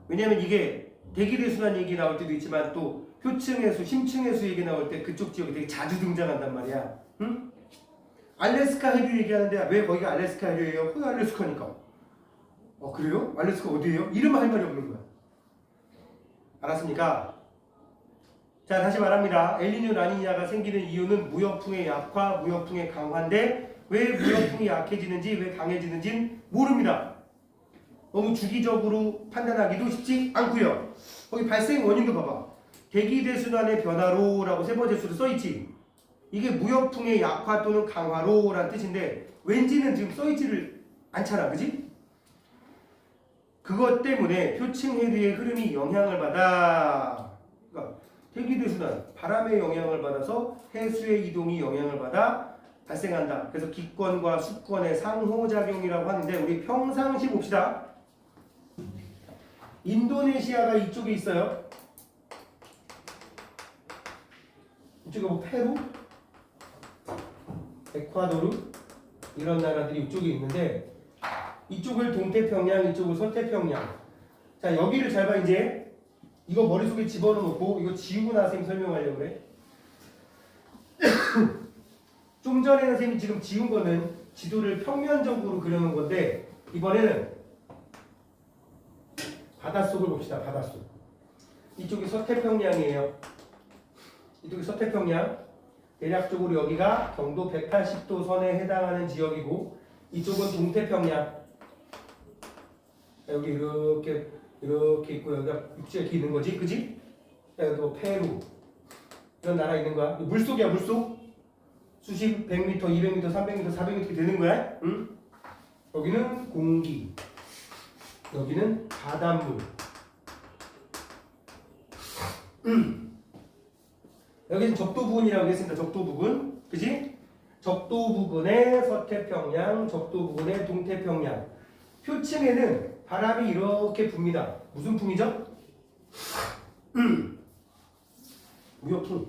왜냐면 이게 대기대순환 얘기 나올 때도 있지만 또 표층해수, 심층해수 얘기 나올 때 그쪽 지역이 되게 자주 등장한단 말이야. 응? 알래스카 해류 얘기하는데 왜 거기가 알래스카 해류예요? 거기 알래스카니까. 그래요? 알래스카 어디예요? 이름은 할 말이 없는 거야. 알았습니까? 자, 다시 말합니다. 엘니뇨 라니냐가 생기는 이유는 무역풍의 약화, 무역풍의 강화인데 왜 무역풍이 약해지는지 왜 강해지는지는 모릅니다. 너무 주기적으로 판단하기도 쉽지 않고요. 거기 발생 원인도 봐봐. 대기대순환의 변화로 라고 세 번째 수로 써있지. 이게 무역풍의 약화 또는 강화로 라는 뜻인데 왠지는 지금 써있지를 않잖아. 그지? 그것 때문에 표층 해류의 흐름이 영향을 받아. 그러니까 대기대순환, 바람의 영향을 받아서 해수의 이동이 영향을 받아 발생한다. 그래서 기권과 수권의 상호작용이라고 하는데 우리 평상시 봅시다. 인도네시아가 이쪽에 있어요. 이쪽에 뭐 페루, 에콰도르 이런 나라들이 이쪽에 있는데 이쪽을 동태평양, 이쪽을 서태평양. 자, 여기를 잘 봐. 이제 이거 머릿속에 집어넣고 이거 지우고 나서 선생님 설명하려고 그래. 좀 전에 선생님이 지금 지운 거는 지도를 평면적으로 그려놓은 건데 이번에는 바닷속을 봅시다. 바닷속. 이쪽이 서태평양이에요. 이쪽이 서태평양. 대략적으로 여기가 경도 180도 선에 해당하는 지역이고 이쪽은 동태평양. 여기 이렇게 있고 여기가 육지가 이렇게 있는 거지, 그지? 여기 뭐 페루 이런 나라 있는 거야. 물속이야, 물속. 수심 100m, 200m, 300m, 400m 되는 거야. 응? 여기는 공기. 여기는 바닷물. 여기는 적도 부근이라고 했습니다. 적도 부근. 그지? 적도 부근의 서태평양, 적도 부근의 동태평양. 표층에는 바람이 이렇게 붑니다. 무슨 풍이죠? 무역풍.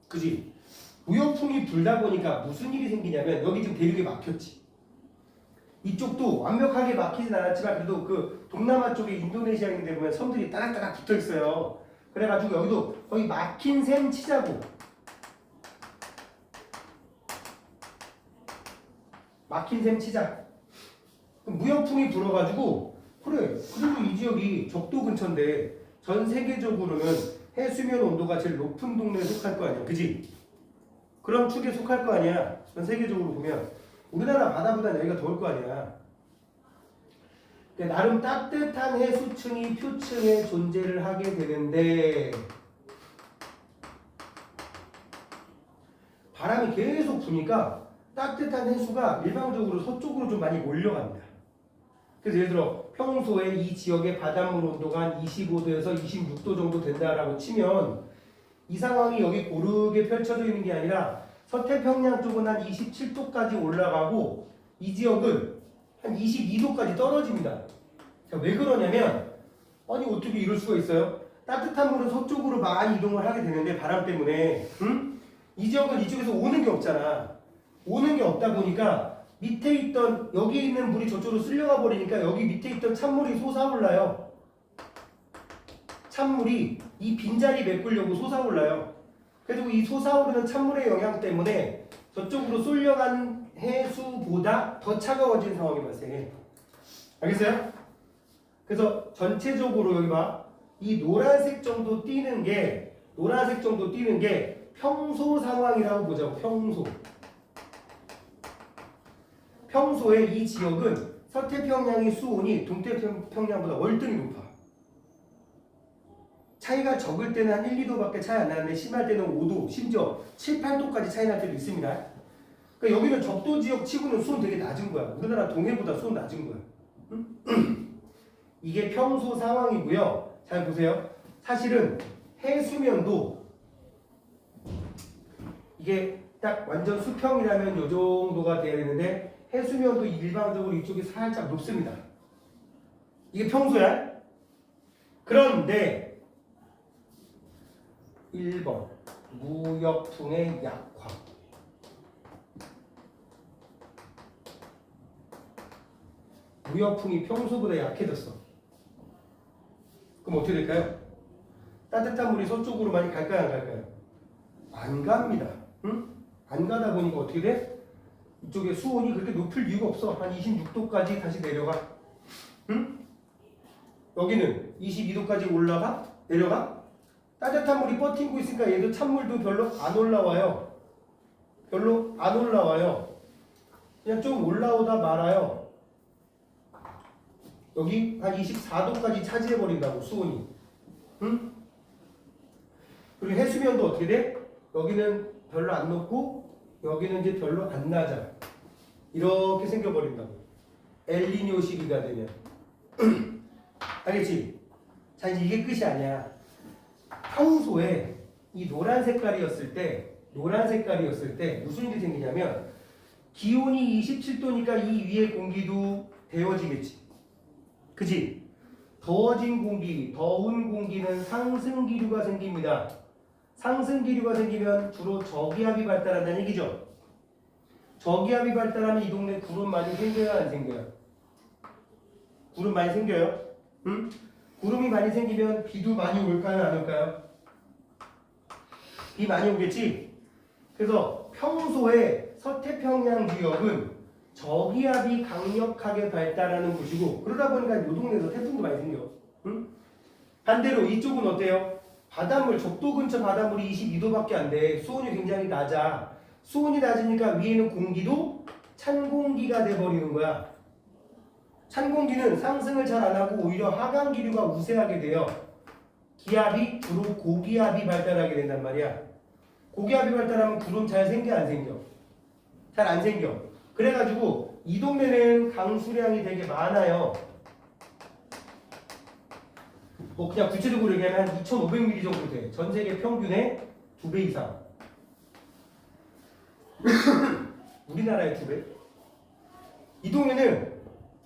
그지? 무역풍이 불다 보니까 무슨 일이 생기냐면 여기 지금 대륙이 막혔지. 이쪽도 완벽하게 막히진 않았지만 그래도 그 동남아 쪽에 인도네시아인데 보면 섬들이 따닥따닥 붙어 있어요. 그래가지고 여기도 거의 막힌 셈 치자고. 막힌 셈 치자. 무역풍이 불어가지고 그래. 그리고 이 지역이 적도 근처인데 전 세계적으로는 해수면 온도가 제일 높은 동네에 속할 거 아니야. 그지? 그런 축에 속할 거 아니야. 전 세계적으로 보면 우리나라 바다보다 여기가 더울 거 아니야. 나름 따뜻한 해수층이 표층에 존재를 하게 되는데 바람이 계속 부니까 따뜻한 해수가 일방적으로 서쪽으로 좀 많이 몰려갑니다. 그래서 예를 들어 평소에 이 지역의 바닷물 온도가 한 25도에서 26도 정도 된다라고 치면 이 상황이 여기 고르게 펼쳐져 있는 게 아니라 서태평양 쪽은 한 27도까지 올라가고 이 지역은 한 22도까지 떨어집니다. 자, 왜 그러냐면 아니 어떻게 이럴 수가 있어요? 따뜻한 물은 서쪽으로 많이 이동을 하게 되는데 바람 때문에 이 지역은 이쪽에서 오는 게 없잖아. 오는 게 없다 보니까 밑에 있던 여기 있는 물이 저쪽으로 쓸려가 버리니까 여기 밑에 있던 찬물이 솟아올라요. 찬물이 이 빈자리 메꾸려고 솟아올라요. 그리고 이 솟아오르는 찬물의 영향 때문에 저쪽으로 쏠려간 해수보다 더 차가워진 상황이 발생해. 알겠어요? 그래서 전체적으로 여기 봐. 이 노란색 정도 띄는 게 평소 상황이라고 보자고. 평소에 이 지역은 서태평양의 수온이 동태평양보다 월등히 높아. 차이가 적을 때는 한 1, 2도밖에 차이 안 나는데 심할 때는 5도, 심지어 7, 8도까지 차이 날 때도 있습니다. 그러니까 여기는 적도 지역 치고는 수온 되게 낮은 거야. 우리나라 동해보다 수온 낮은 거야. 이게 평소 상황이고요. 잘 보세요. 사실은 해수면도 이게 딱 완전 수평이라면 이 정도가 돼야 되는데 해수면도 일반적으로 이쪽이 살짝 높습니다. 이게 평소야. 그런데 1번 무역풍의 약화. 무역풍이 평소보다 약해졌어. 그럼 어떻게 될까요? 따뜻한 물이 서쪽으로 많이 갈까요? 안 갈까요? 안 갑니다. 응? 안 가다 보니까 어떻게 돼? 이쪽에 수온이 그렇게 높을 이유가 없어. 한 26도까지 다시 내려가. 응? 여기는 22도까지 올라가? 내려가? 따뜻한 물이 버티고 있으니까 얘도 찬물도 별로 안 올라와요. 별로 안 올라와요. 그냥 좀 올라오다 말아요. 여기 한 24도까지 차지해버린다고 수온이. 응? 그리고 해수면도 어떻게 돼? 여기는 별로 안 높고 여기는 이제 별로 안 낮아. 이렇게 생겨버린다고. 엘니뇨 시기가 되면. 알겠지? 자, 이제 이게 끝이 아니야. 평소에 이 노란 색깔이었을 때 무슨 일이 생기냐면 기온이 27도니까 이 위에 공기도 데워지겠지. 그치? 더워진 공기, 더운 공기는 상승기류가 생깁니다. 상승기류가 생기면 주로 저기압이 발달한다는 얘기죠. 저기압이 발달하면 이 동네 구름 많이 생겨요, 안 생겨요? 구름 많이 생겨요? 응? 구름이 많이 생기면 비도 많이 올까요, 안 올까요? 비 많이 오겠지? 그래서 평소에 서태평양 지역은 저기압이 강력하게 발달하는 곳이고 그러다 보니까 이 동네에서 태풍도 많이 생겨. 응? 반대로 이쪽은 어때요? 바닷물, 적도 근처 바닷물이 22도밖에 안 돼. 수온이 굉장히 낮아. 수온이 낮으니까 위에는 공기도 찬 공기가 돼버리는 거야. 찬 공기는 상승을 잘 안 하고 오히려 하강 기류가 우세하게 돼요. 기압이 주로 고기압이 발달하게 된단 말이야. 고기압이 발달하면 구름 잘 생겨 안 생겨? 잘 안 생겨. 그래가지고 이 동네는 강수량이 되게 많아요. 그냥 구체적으로 얘기하면 한 2,500mm 정도 돼. 전 세계 평균의 2배 이상. 우리나라의 2배. 이 동네는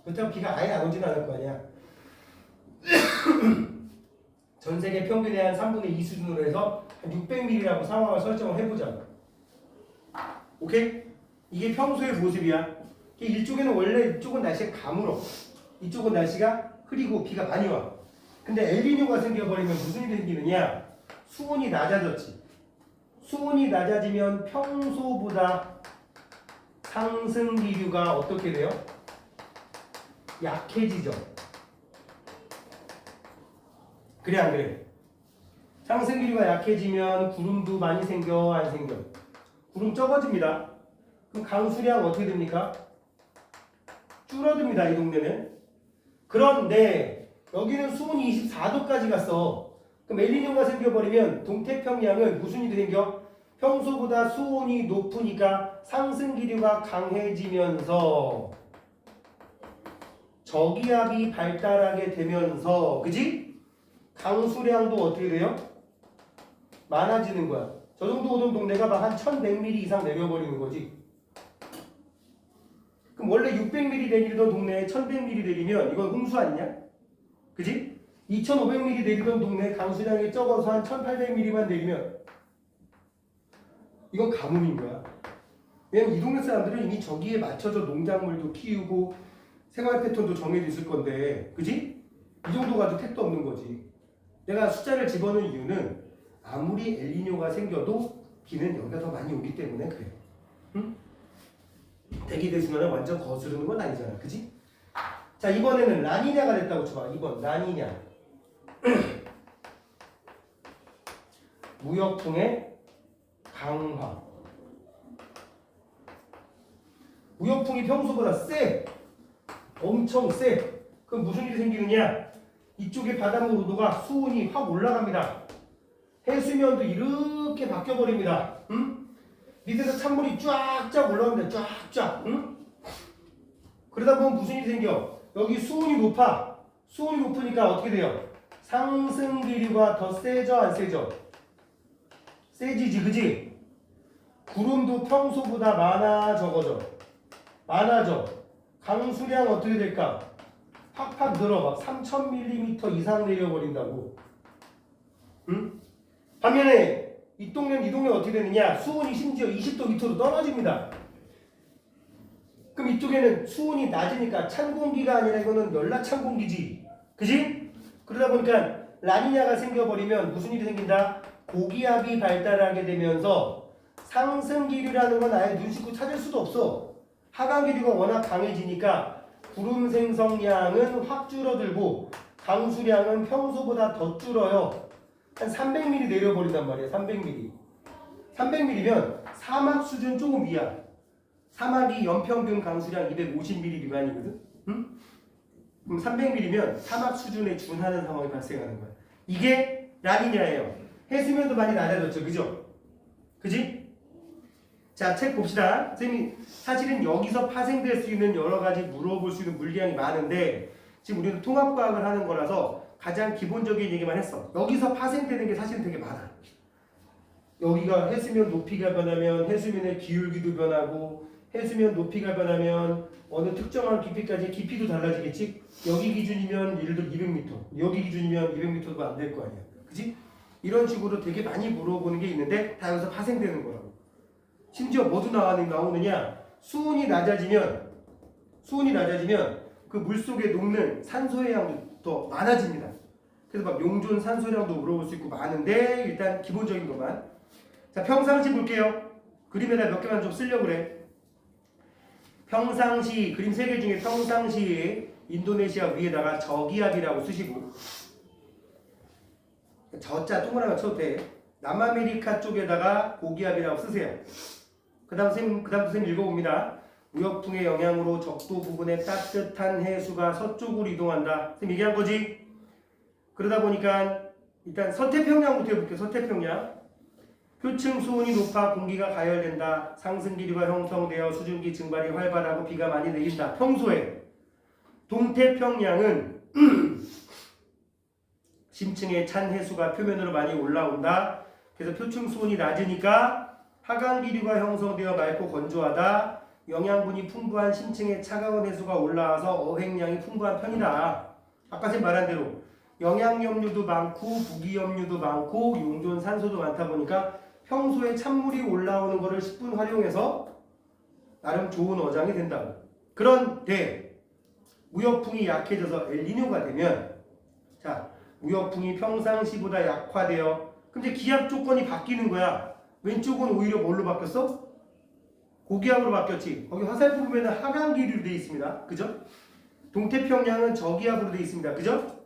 그렇다고 비가 아예 안 오진 않을 거 아니야. 전 세계 평균의 한 3분의 2 수준으로 해서 한 600mm라고 상황을 설정을 해보자. 오케이? 이게 평소의 모습이야. 이쪽에는 원래 이쪽은 날씨가 가물어. 이쪽은 날씨가 흐리고 비가 많이 와. 근데 엘니뇨가 생겨버리면 무슨 일이 생기느냐? 수온이 낮아졌지. 수온이 낮아지면 평소보다 상승 기류가 어떻게 돼요? 약해지죠. 그래 안 그래? 상승 기류가 약해지면 구름도 많이 생겨 안 생겨? 구름 적어집니다. 그럼 강수량 어떻게 됩니까? 줄어듭니다. 이 동네는. 그런데 여기는 수온이 24도까지 갔어. 그럼 엘니뇨가 생겨버리면 동태평양은 무슨 일이 생겨? 평소보다 수온이 높으니까 상승 기류가 강해지면서 저기압이 발달하게 되면서, 그지? 강수량도 어떻게 돼요? 많아지는 거야. 저 정도 오던 동네가 막 한 1100mm 이상 내려버리는 거지. 그럼 원래 600mm 내리던 동네에 1100mm 내리면 이건 홍수 아니냐? 그지? 2500mm 내리던 동네에 강수량이 적어서 한 1800mm만 내리면 이건 가뭄인 거야. 왜냐면 이 동네 사람들은 이미 저기에 맞춰서 농작물도 키우고 생활 패턴도 정해져 있을 건데, 그지? 이 정도 가지고 택도 없는 거지. 내가 숫자를 집어넣은 이유는 아무리 엘니뇨가 생겨도 비는 여기가 더 많이 오기 때문에 그래요. 응? 대기대순환을 완전 거스르는 건 아니잖아. 그지? 자, 이번에는 라니냐가 됐다고 쳐봐. 2번 라니냐. 무역풍의 강화. 무역풍이 평소보다 세. 엄청 세. 그럼 무슨 일이 생기느냐? 이쪽에 바닷물 온도가 수온이 확 올라갑니다. 해수면도 이렇게 바뀌어버립니다. 응? 밑에서 찬물이 쫙쫙 올라옵니다. 쫙쫙. 응? 그러다 보면 무슨 일이 생겨? 여기 수온이 높아. 수온이 높으니까 어떻게 돼요? 상승 기류가 더 세져 안 세져? 세지지, 그지? 구름도 평소보다 많아 적어져? 많아져. 강수량 어떻게 될까? 팍팍 늘어. 막 3000mm 이상 내려버린다고. 응? 반면에 이 동네 어떻게 되느냐? 수온이 심지어 20도 밑으로 떨어집니다. 그럼 이쪽에는 수온이 낮으니까 찬 공기가 아니라 이거는 열나찬 공기지. 그지? 그러다 보니까 라니냐가 생겨버리면 무슨 일이 생긴다? 고기압이 발달하게 되면서 상승 기류라는 건 아예 눈 씻고 찾을 수도 없어. 하강 기류가 워낙 강해지니까 구름 생성량은 확 줄어들고 강수량은 평소보다 더 줄어요. 한 300mm 내려버린단 말이야. 300mm. 300mm면 사막 수준 조금 위야. 사막이 연평균 강수량 250mm 미만이거든. 응? 그럼 300mm면 사막 수준에 준하는 상황이 발생하는 거야. 이게 라니냐예요. 해수면도 많이 낮아졌죠. 그죠? 그지? 자, 책 봅시다. 선생님이 사실은 여기서 파생될 수 있는 여러 가지 물어볼 수 있는 물리량이 많은데 지금 우리는 통합과학을 하는 거라서 가장 기본적인 얘기만 했어. 여기서 파생되는 게 사실은 되게 많아. 여기가 해수면 높이가 변하면 해수면의 기울기도 변하고 해수면 높이가 변하면 어느 특정한 깊이까지 깊이도 달라지겠지? 여기 기준이면 예를 들어 200m, 여기 기준이면 200m도 안 될 거 아니야. 그지? 이런 식으로 되게 많이 물어보는 게 있는데 다 여기서 파생되는 거라고. 심지어 뭐도 나오느냐? 수온이 낮아지면 그 물속에 녹는 산소의 양도 더 많아집니다. 그래서 막 용존 산소량도 물어볼 수 있고 많은데 일단 기본적인 것만. 자, 평상시 볼게요. 그림에다 몇 개만 좀 쓰려고 그래. 평상시, 그림 3개 중에 평상시 인도네시아 위에다가 저기압이라고 쓰시고 저자 동그라미 쳐도 돼. 남아메리카 쪽에다가 고기압이라고 쓰세요. 그 다음 선생님 읽어봅니다. 무역풍의 영향으로 적도 부분에 따뜻한 해수가 서쪽으로 이동한다. 선생님 얘기한 거지? 그러다 보니까 일단 서태평양부터 해볼게요. 서태평양. 표층 수온이 높아 공기가 가열된다. 상승 기류가 형성되어 수증기 증발이 활발하고 비가 많이 내린다. 평소에 동태평양은 심층의 찬 해수가 표면으로 많이 올라온다. 그래서 표층 수온이 낮으니까 하강 기류가 형성되어 맑고 건조하다. 영양분이 풍부한 심층의 차가운 해수가 올라와서 어획량이 풍부한 편이다. 아까 선생님 말한 대로 영양염류도 많고 부기염류도 많고 용존 산소도 많다 보니까 평소에 찬물이 올라오는 것을 10분 활용해서 나름 좋은 어장이 된다고. 그런데 무역풍이 약해져서 엘니뇨가 되면 자, 무역풍이 평상시보다 약화되어. 근데 기압 조건이 바뀌는 거야. 왼쪽은 오히려 뭘로 바뀌었어? 고기압으로 바뀌었지. 거기 화살표 보면은 하강기류로 되어 있습니다. 그죠? 동태평양은 저기압으로 되어 있습니다. 그죠?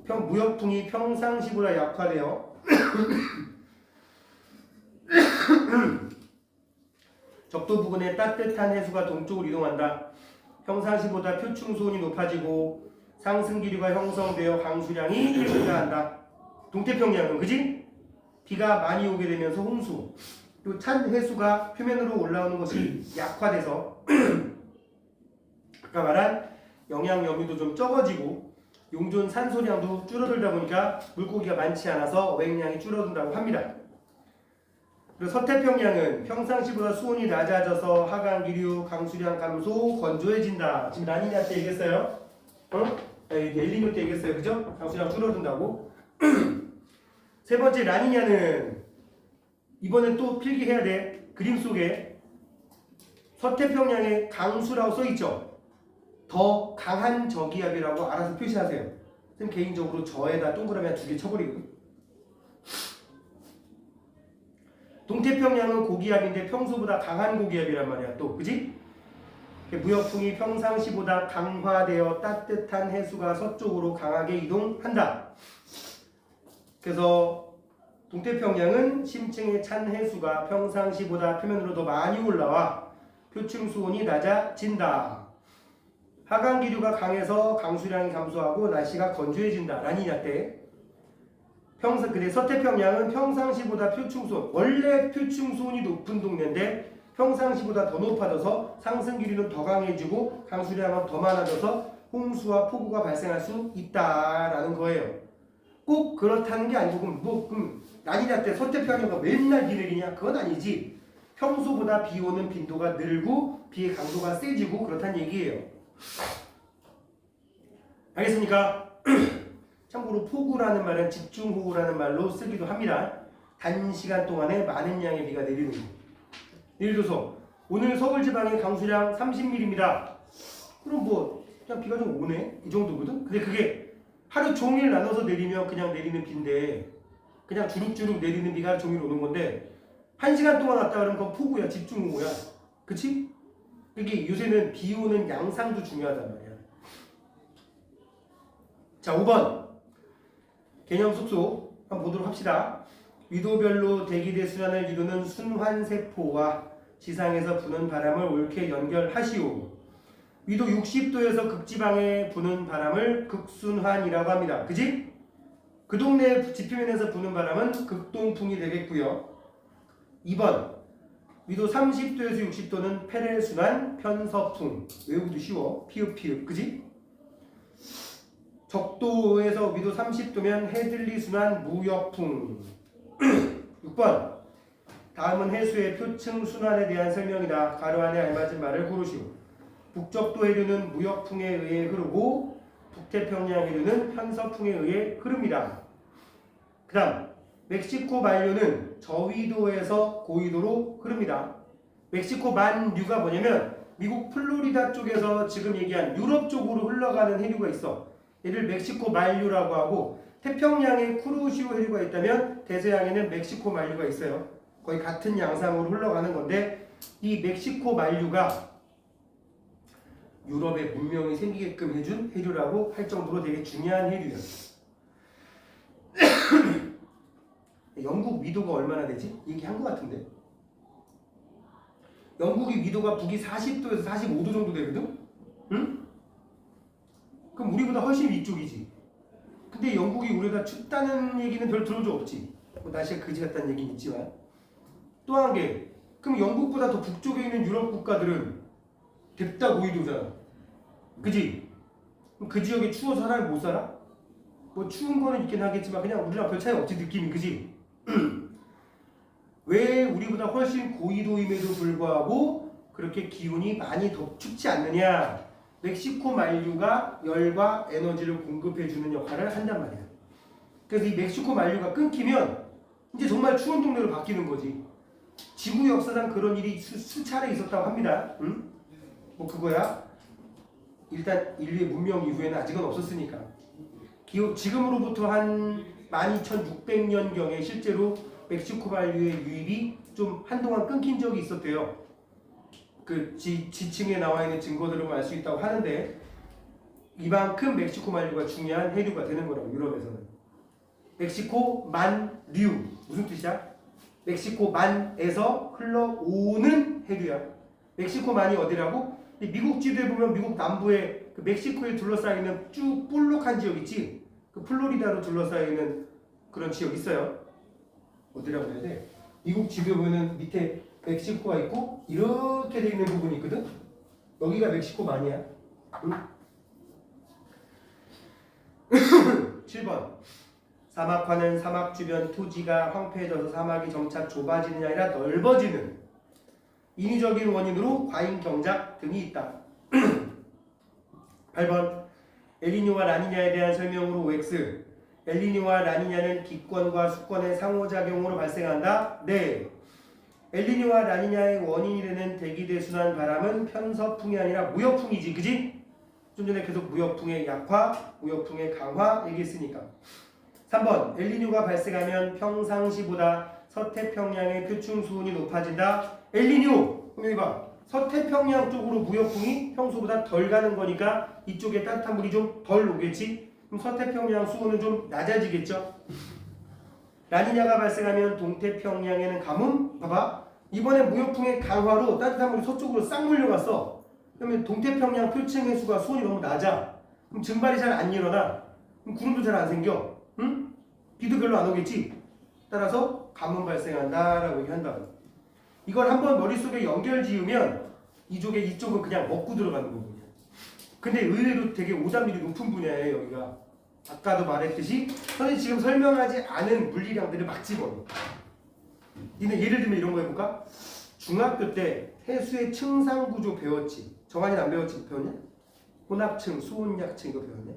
무역풍이 평상시보다 약화되어 적도 부근에 따뜻한 해수가 동쪽으로 이동한다. 평상시보다 표충수온이 높아지고 상승기류가 형성되어 강수량이 증가한다. 동태평양은 그지? 비가 많이 오게 되면서 홍수, 또 찬 해수가 표면으로 올라오는 것이 약화돼서 아까 말한 영양 염류도 좀 적어지고 용존 산소량도 줄어들다 보니까 물고기가 많지 않아서 어획량이 줄어든다고 합니다. 그리고 서태평양은 평상시보다 수온이 낮아져서 하강기류, 강수량 감소, 건조해진다. 지금 라니냐 때 얘기했어요. 엘니뇨 때 얘기했어요. 그죠? 강수량 줄어든다고. 세 번째 라니냐는 이번엔 또 필기해야 돼. 그림 속에 서태평양에 강수라고 써있죠. 더 강한 저기압이라고 알아서 표시하세요. 선생님 개인적으로 저에다 동그라미 한 2개 쳐버리거든. 동태평양은 고기압인데 평소보다 강한 고기압이란 말이야. 또 그지? 무역풍이 평상시보다 강화되어 따뜻한 해수가 서쪽으로 강하게 이동한다. 그래서 동태평양은 심층의 찬 해수가 평상시보다 표면으로 더 많이 올라와 표층수온이 낮아진다. 하강기류가 강해서 강수량이 감소하고 날씨가 건조해진다. 라니냐 때. 근데 서태평양은 평상시보다 표층수온, 원래 표층수온이 높은 동네인데 평상시보다 더 높아져서 상승기류는 더 강해지고 강수량은 더 많아져서 홍수와 폭우가 발생할 수 있다라는 거예요. 꼭 그렇다는 게 아니고 그럼 라니냐 때 서태평양가 맨날 비 내리냐? 그건 아니지. 평소보다 비 오는 빈도가 늘고 비의 강도가 세지고 그렇다는 얘기예요. 알겠습니까? 참고로 폭우라는 말은 집중호우라는 말로 쓰기도 합니다. 단시간 동안에 많은 양의 비가 내리는 거. 예를 들어서 오늘 서울 지방의 강수량 30mm입니다. 그럼 뭐 그냥 비가 좀 오네 이 정도거든. 근데 그게 하루 종일 나눠서 내리면 그냥 내리는 비인데 그냥 주룩주룩 내리는 비가 하루 종일 오는 건데 1시간 동안 왔다 그러면 그건 폭우야. 집중호우야. 그치? 이게 요새는 비 오는 양상도 중요하단 말이야. 자 5번 개념 속속 한번 보도록 합시다. 위도별로 대기대순환을 이루는 순환세포와 지상에서 부는 바람을 옳게 연결하시오. 위도 60도에서 극지방에 부는 바람을 극순환이라고 합니다. 그지? 그 동네 지표면에서 부는 바람은 극동풍이 되겠고요. 2번 위도 30도에서 60도는 페레순환 편서풍. 외우기도 쉬워. 피읍 그지? 적도에서 위도 30도면 해들리순환 무역풍. 6번 다음은 해수의 표층 순환에 대한 설명이다. 가로 안에 알맞은 말을 고르시오. 북적도 해류는 무역풍에 의해 흐르고 북태평양 해류는 편서풍에 의해 흐릅니다. 그 다음 멕시코 만류는 저위도에서 고위도로 흐릅니다. 멕시코 만류가 뭐냐면 미국 플로리다 쪽에서 지금 얘기한 유럽 쪽으로 흘러가는 해류가 있어. 얘를 멕시코 만류라고 하고 태평양에 쿠로시오 해류가 있다면 대서양에는 멕시코 만류가 있어요. 거의 같은 양상으로 흘러가는 건데 이 멕시코 만류가 유럽의 문명이 생기게끔 해준 해류라고 할 정도로 되게 중요한 해류예요. 영국 위도가 얼마나 되지? 얘기한 것 같은데 영국이 위도가 북이 40도에서 45도 정도 되거든? 응? 그럼 우리보다 훨씬 위쪽이지. 근데 영국이 우리가 춥다는 얘기는 별 들은 적 없지. 뭐 날씨가 그지 같다는 얘기는 있지만 또 한 개, 그럼 영국보다 더 북쪽에 있는 유럽 국가들은 뎁다 고위도잖아. 그지? 그럼 그 지역에 추워서 사람이 못 살아? 뭐 추운 거는 있긴 하겠지만 그냥 우리랑 별 차이 없지 느낌이. 그지? 왜 우리보다 훨씬 고위도임에도 불구하고 그렇게 기온이 많이 더 춥지 않느냐? 멕시코 만류가 열과 에너지를 공급해주는 역할을 한단 말이야. 그래서 이 멕시코 만류가 끊기면 이제 정말 추운 동네로 바뀌는 거지. 지구 역사상 그런 일이 수차례 있었다고 합니다. 응? 뭐 그거야. 일단 인류의 문명 이후에는 아직은 없었으니까. 지금으로부터 한 12,600년경에 실제로 멕시코 반류의 유입이 좀 한동안 끊긴 적이 있었대요. 그 지층에 나와 있는 증거들을 알 수 있다고 하는데 이만큼 멕시코 만류가 중요한 해류가 되는 거라고 유럽에서는. 멕시코 만류 무슨 뜻이야? 멕시코 만에서 흘러오는 해류야. 멕시코 만이 어디라고? 미국 지도에 보면 미국 남부에 그 멕시코에 둘러싸여 있는 쭉 볼록한 지역 있지? 그 플로리다로 둘러싸여 있는 그런 지역 있어요. 어디라고 해야 돼? 미국 지도에 보면 밑에 멕시코가 있고 이렇게 돼 있는 부분이 있거든? 여기가 멕시코 만이야. 응? 7번 사막화는 사막 주변 토지가 황폐해져서 사막이 점차 좁아지는 게 아니라 넓어지는 인위적인 원인으로 과잉 경작 등이 있다. 8번 엘니뇨와 라니냐에 대한 설명으로 OX 엘니뇨와 라니냐는 기권과 수권의 상호작용으로 발생한다. 네. 엘니뇨와 라니냐의 원인이 되는 대기대순환 바람은 편서풍이 아니라 무역풍이지, 그지? 좀 전에 계속 무역풍의 약화, 무역풍의 강화 얘기했으니까. 3번 엘니뇨가 발생하면 평상시보다 서태평양의 표층 수온이 높아진다. 엘니뇨! 그럼 여기 봐. 서태평양 쪽으로 무역풍이 평소보다 덜 가는 거니까 이쪽에 따뜻한 물이 좀 덜 오겠지? 그럼 서태평양 수온은 좀 낮아지겠죠? 라니냐가 발생하면 동태평양에는 가뭄? 봐봐. 이번에 무역풍의 강화로 따뜻한 물이 서쪽으로 싹 몰려갔어. 그러면 동태평양 표층 해수가 수온이 너무 낮아. 그럼 증발이 잘 안 일어나. 그럼 구름도 잘 안 생겨. 응? 비도 별로 안 오겠지? 따라서 가뭄 발생한다라고 얘기한다고. 이걸 한번 머릿속에 연결 지으면 이쪽은 그냥 먹고 들어가는 부분이야. 근데 의외로 되게 오답률이 높은 분야예요, 여기가. 아까도 말했듯이 선생님 지금 설명하지 않은 물리량들을 막 집어넣어. 니네 예를 들면 이런 거 해볼까? 중학교 때 해수의 층상 구조 배웠지? 정한이는 안 배웠지? 배웠냐? 혼합층, 수온약층 이거 배웠냐?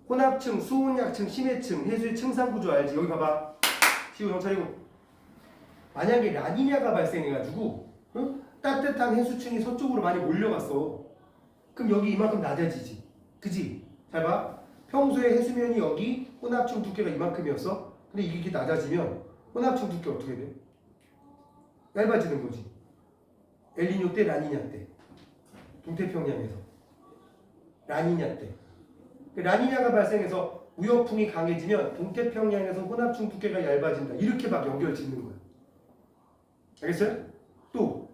혼합층, 수온약층, 심해층, 해수의 층상 구조 알지? 여기 봐봐. 시우 정찰이고. 만약에 라니냐가 발생해가지고 따뜻한 해수층이 서쪽으로 많이 몰려갔어. 그럼 여기 이만큼 낮아지지. 그지? 잘 봐. 평소에 해수면이 여기 혼합층 두께가 이만큼이었어. 근데 이게 낮아지면 혼합층 두께 어떻게 돼? 얇아지는 거지. 엘니뇨 때, 라니냐 때. 동태평양에서. 라니냐 때. 라니냐가 발생해서 우역풍이 강해지면 동태평양에서 혼합층 두께가 얇아진다. 이렇게 막 연결 짓는 거야. 알겠어요? 또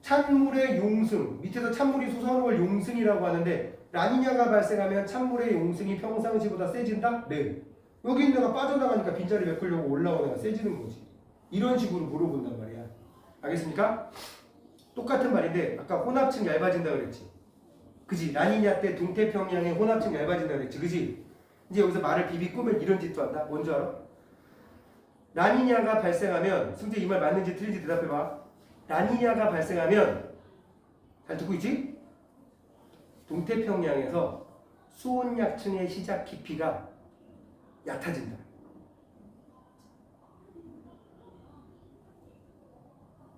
찬물의 용승. 밑에서 찬물이 솟아오는 걸 용승이라고 하는데 라니냐가 발생하면 찬물의 용승이 평상시보다 세진다? 네. 여기 있는 애가 빠져나가니까 빈자리 메꾸려고 올라오는 애가 세지는 거지. 이런 식으로 물어본단 말이야. 알겠습니까? 똑같은 말인데 아까 혼합층 얇아진다 그랬지. 그지? 라니냐 때 동태평양의 혼합층 얇아진다 그랬지. 그지? 이제 여기서 말을 비비 꾸면 이런 짓도 한다. 뭔지 알아? 라니냐가 발생하면 승재 이 말 맞는지 틀린지 대답해봐. 라니냐가 발생하면 잘 듣고 있지? 동태평양에서 수온약층의 시작 깊이가 얕아진다.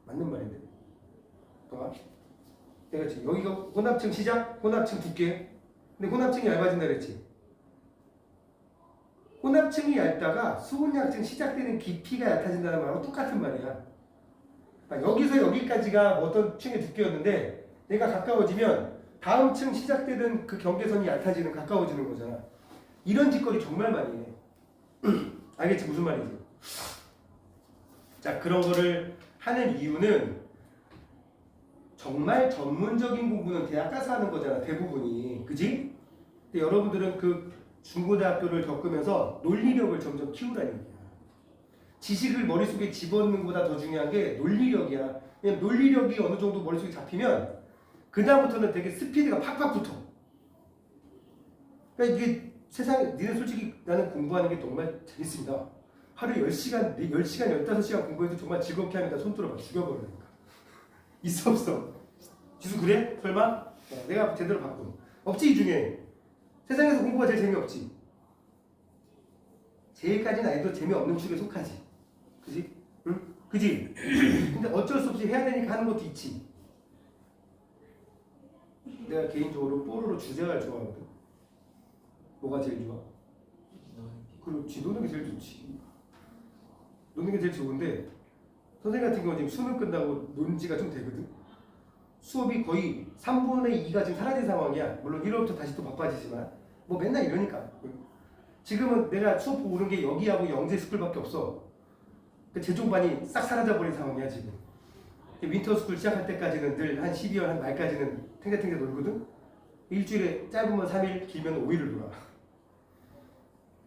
맞는 말인데. 봐봐. 내가 지금 여기가 혼합층 시작, 혼합층 두께. 근데 혼합층이 얇아진다 그랬지. 혼합층이 얇다가 수온약층 시작되는 깊이가 얕아진다는 말하고 똑같은 말이야. 여기서 여기까지가 어떤 층의 두께였는데 내가 가까워지면 다음 층 시작되는 그 경계선이 얕아지는 가까워지는 거잖아. 이런 짓거리 정말 많이 해. 알겠지? 무슨 말이지? 자, 그런 거를 하는 이유는 정말 전문적인 공부는 대학 가서 하는 거잖아. 대부분이. 그지? 근데 여러분들은 그 중고등학교를 겪으면서 논리력을 점점 키우라는 얘기야. 지식을 머릿속에 집어넣는 것보다 더 중요한 게 논리력이야. 왜냐면 논리력이 어느 정도 머릿속에 잡히면 그다음부터는 되게 스피드가 팍팍 붙어. 그러니까 이게 세상에 니네 솔직히 나는 공부하는 게 정말 재밌습니다. 하루에 10시간, 10시간, 15시간 공부해도 정말 즐겁게 합니다. 손 들어봐. 죽여버리니까. 있어 없어? 지수 그래? 설마? 내가 제대로 바꿔. 없지 이 중에. 세상에서 공부가 제일 재미없지. 제일까지는 아니도 재미없는 축에 속하지. 그지? 응? 그지? 근데 어쩔 수 없이 해야 되니까 하는 것도 있지. 내가 개인적으로 뽀로로 주제가를 좋아하거든. 뭐가 제일 좋아? 그렇지, 노는 게 제일 좋지. 노는 게 제일 좋은데 선생님 같은 경우는 지금 수능 끝나고 논 지가 좀 되거든. 수업이 거의 3분의 2가 지금 사라진 상황이야. 물론 1월부터 다시 또 바빠지지만 뭐 맨날 이러니까. 지금은 내가 수업 보고 오는 게 여기하고 영재 스쿨밖에 없어. 그 제종반이 싹 사라져버린 상황이야 지금. 윈터스쿨 시작할 때까지는 늘 한 12월 한 말까지는 탱자탱자 놀거든. 일주일에 짧으면 3일, 길면 5일을 놀아.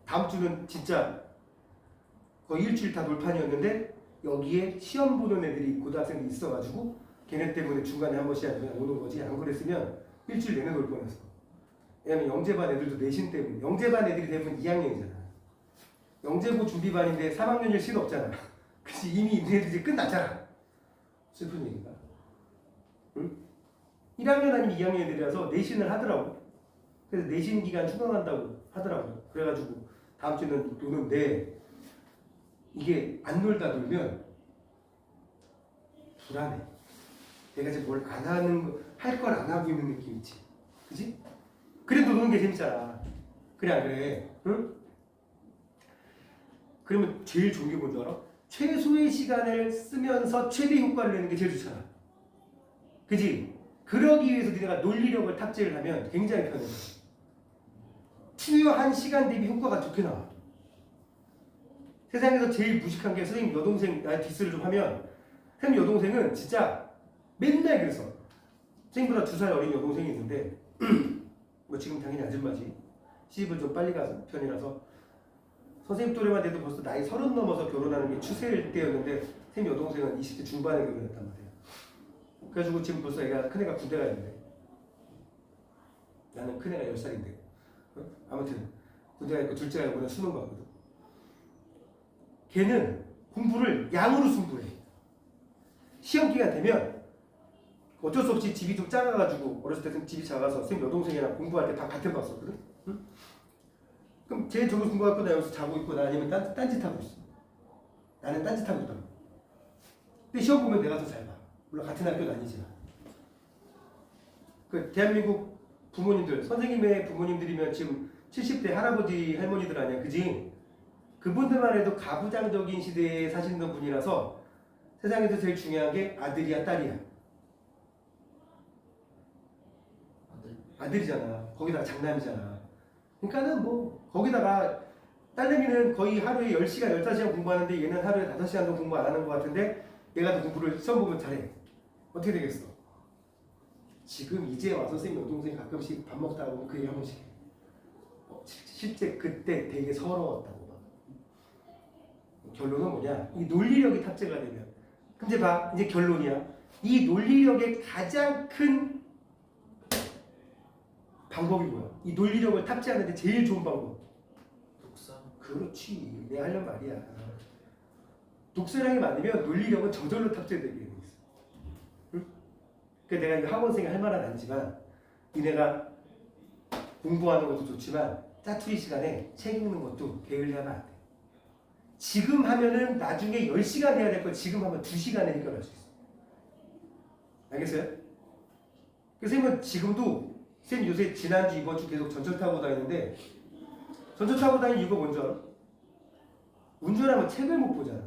다음 주는 진짜 거의 일주일 다 놀판이었는데 여기에 시험 보는 애들이 고등학생들이 있어가지고 걔네 때문에 중간에 한 번씩 그냥 오는 거지. 안 그랬으면 일주일 내내 놀 뻔했어. 왜냐면 영재반 애들도 내신 때문에. 영재반 애들이 대부분 2학년이잖아. 영재고 준비반인데 3학년일 수는 없잖아. 그치? 이미 얘네들 이제 끝났잖아. 슬픈 얘기가. 응? 1학년 아니면 2학년 애들이라서 내신을 하더라고. 그래서 내신 기간 추가한다고 하더라고. 그래가지고 다음 주는 노는데 이게 안 놀다 놀면 불안해. 내가 지금 뭘 안 하는 거, 할 걸 안 하고 있는 느낌 있지. 그지? 그래도 노는 게 재밌잖아. 그래 안 그래? 응? 그러면 제일 좋은 게 뭔지 알아? 최소의 시간을 쓰면서 최대 효과를 내는 게 제일 좋잖아. 그지? 그러기 위해서 네가 논리력을 탑재를 하면 굉장히 편해. 투여한 시간 대비 효과가 좋게 나와. 세상에서 제일 무식한 게 선생님 여동생 나한테 디스를 좀 하면 선생님 여동생은 진짜 맨날 그랬어. 선생님보다 2살 어린 여동생이 있는데 뭐 지금 당연히 아줌마지. 시집을 좀 빨리 가서 편이라서 선생님 또래만 돼도 벌써 나이 30 넘어서 결혼하는 게 추세일 때였는데 선생님 여동생은 20대 중반에 결혼했단 말이에요. 그래가지고 지금 벌써 큰애가 군대 가 있는데 나는 큰애가 10살인데 아무튼 군대 가 있고 둘째가 이번에 수능 가거든. 걔는 공부를 양으로 승부해. 시험 기간 되면 어쩔 수 없이 집이 좀 작아가지고 어렸을 때 집이 작아서 선생님 여동생이랑 공부할 때 다 같은 반 썼거든. 응? 그럼 쟤 저기 공부할 거나 여기서 자고 있고 나 아니면 딴짓하고 있어. 나는 딴짓하고 있다. 근데 시험 보면 내가 더 잘 봐. 물론 같은 학교는 아니지만. 그 대한민국 부모님들, 선생님의 부모님들이면 지금 70대 할아버지 할머니들 아니야, 그지? 그분들만 해도 가부장적인 시대에 사시는 분이라서 세상에서 제일 중요한 게 아들이야 딸이야. 아들이잖아. 거기다가 장남이잖아. 그러니까는 뭐 거기다가 딸내미는 거의 하루에 10시간, 15시간 공부하는데 얘는 하루에 5시간도 공부 안 하는 것 같은데 얘가 더 공부를 시험 보면 잘해. 어떻게 되겠어? 지금 이제 와서 선생님 여동생 가끔씩 밥 먹다 보면 그 얘기 한 번씩 해. 실제 그때 되게 서러웠다고. 결론은 뭐냐? 이 논리력이 탑재가 되면. 근데 봐, 이제 결론이야. 이 논리력의 가장 큰 방법이 뭐야? 이 논리력을 탑재하는데 제일 좋은 방법. 독서. 그렇지. 내가 하려는 말이야. 독서량이 많으면 논리력은 저절로 탑재되게 돼 있어. 응? 그러니까 내가 이거 학원생이 할 말은 아니지만 니네가 공부하는 것도 좋지만 짜투리 시간에 책 읽는 것도 게을리하면 안 돼. 지금 하면은 나중에 10시간 해야 될 걸 지금 하면 2시간에 해결할 수 있어. 알겠어요? 그래서 선생님은 지금도 선생님 요새 지난주 이번주 계속 전철 타고 다니는데 전철 타고 다니는 이유가 뭔지 알아? 운전하면 책을 못 보잖아.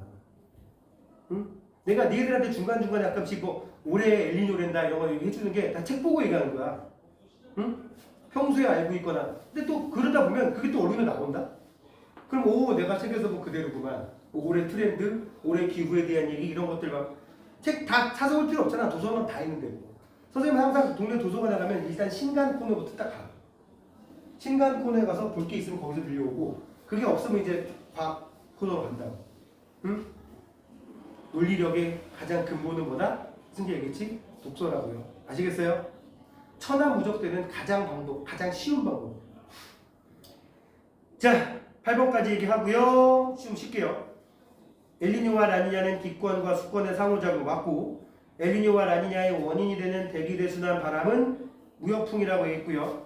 응? 내가 니들한테 중간중간에 가끔씩 뭐 올해 엘니뇨랜다 이런 거 해주는 게 다 책 보고 얘기하는 거야. 응? 평소에 알고 있거나. 근데 또 그러다 보면 그게 또 언론에 나온다? 그럼 오 내가 책에서 본 그대로구만. 뭐 올해 트렌드, 올해 기후에 대한 얘기 이런 것들 막 책 다 사서 볼 필요 없잖아. 도서관 다 있는데. 선생님은 항상 동네 도서관에 가면 일단 신간 코너부터 딱 가. 신간 코너에 가서 볼 게 있으면 거기서 빌려오고 그게 없으면 이제 과학 코너로 간다고. 응? 논리력의 가장 근본은 뭐다? 무슨 얘기겠지? 독서라고요. 아시겠어요? 천하무적되는 가장 쉬운 방법. 자, 8번까지 얘기하고요. 좀 쉴게요. 엘니뇨와 라니냐는 기권과 수권의 상호작용 맞고 엘니뇨와 라니냐의 원인이 되는 대기대순환 바람은 무역풍이라고 했고요.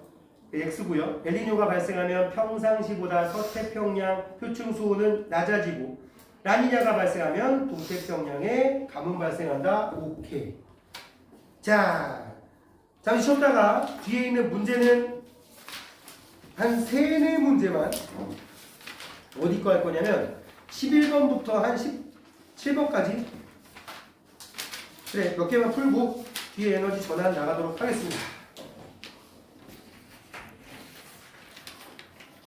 X고요. 엘니뇨가 발생하면 평상시보다 서태평양 표층수온은 낮아지고 라니냐가 발생하면 동태평양에 가뭄 발생한다. 오케이. 자, 잠시 쉬었다가 뒤에 있는 문제는 한 3-4문제만 어디 거 할 거냐면 11번부터 한 17번까지 그래 몇 개만 풀고 뒤에 에너지 전환 나가도록 하겠습니다.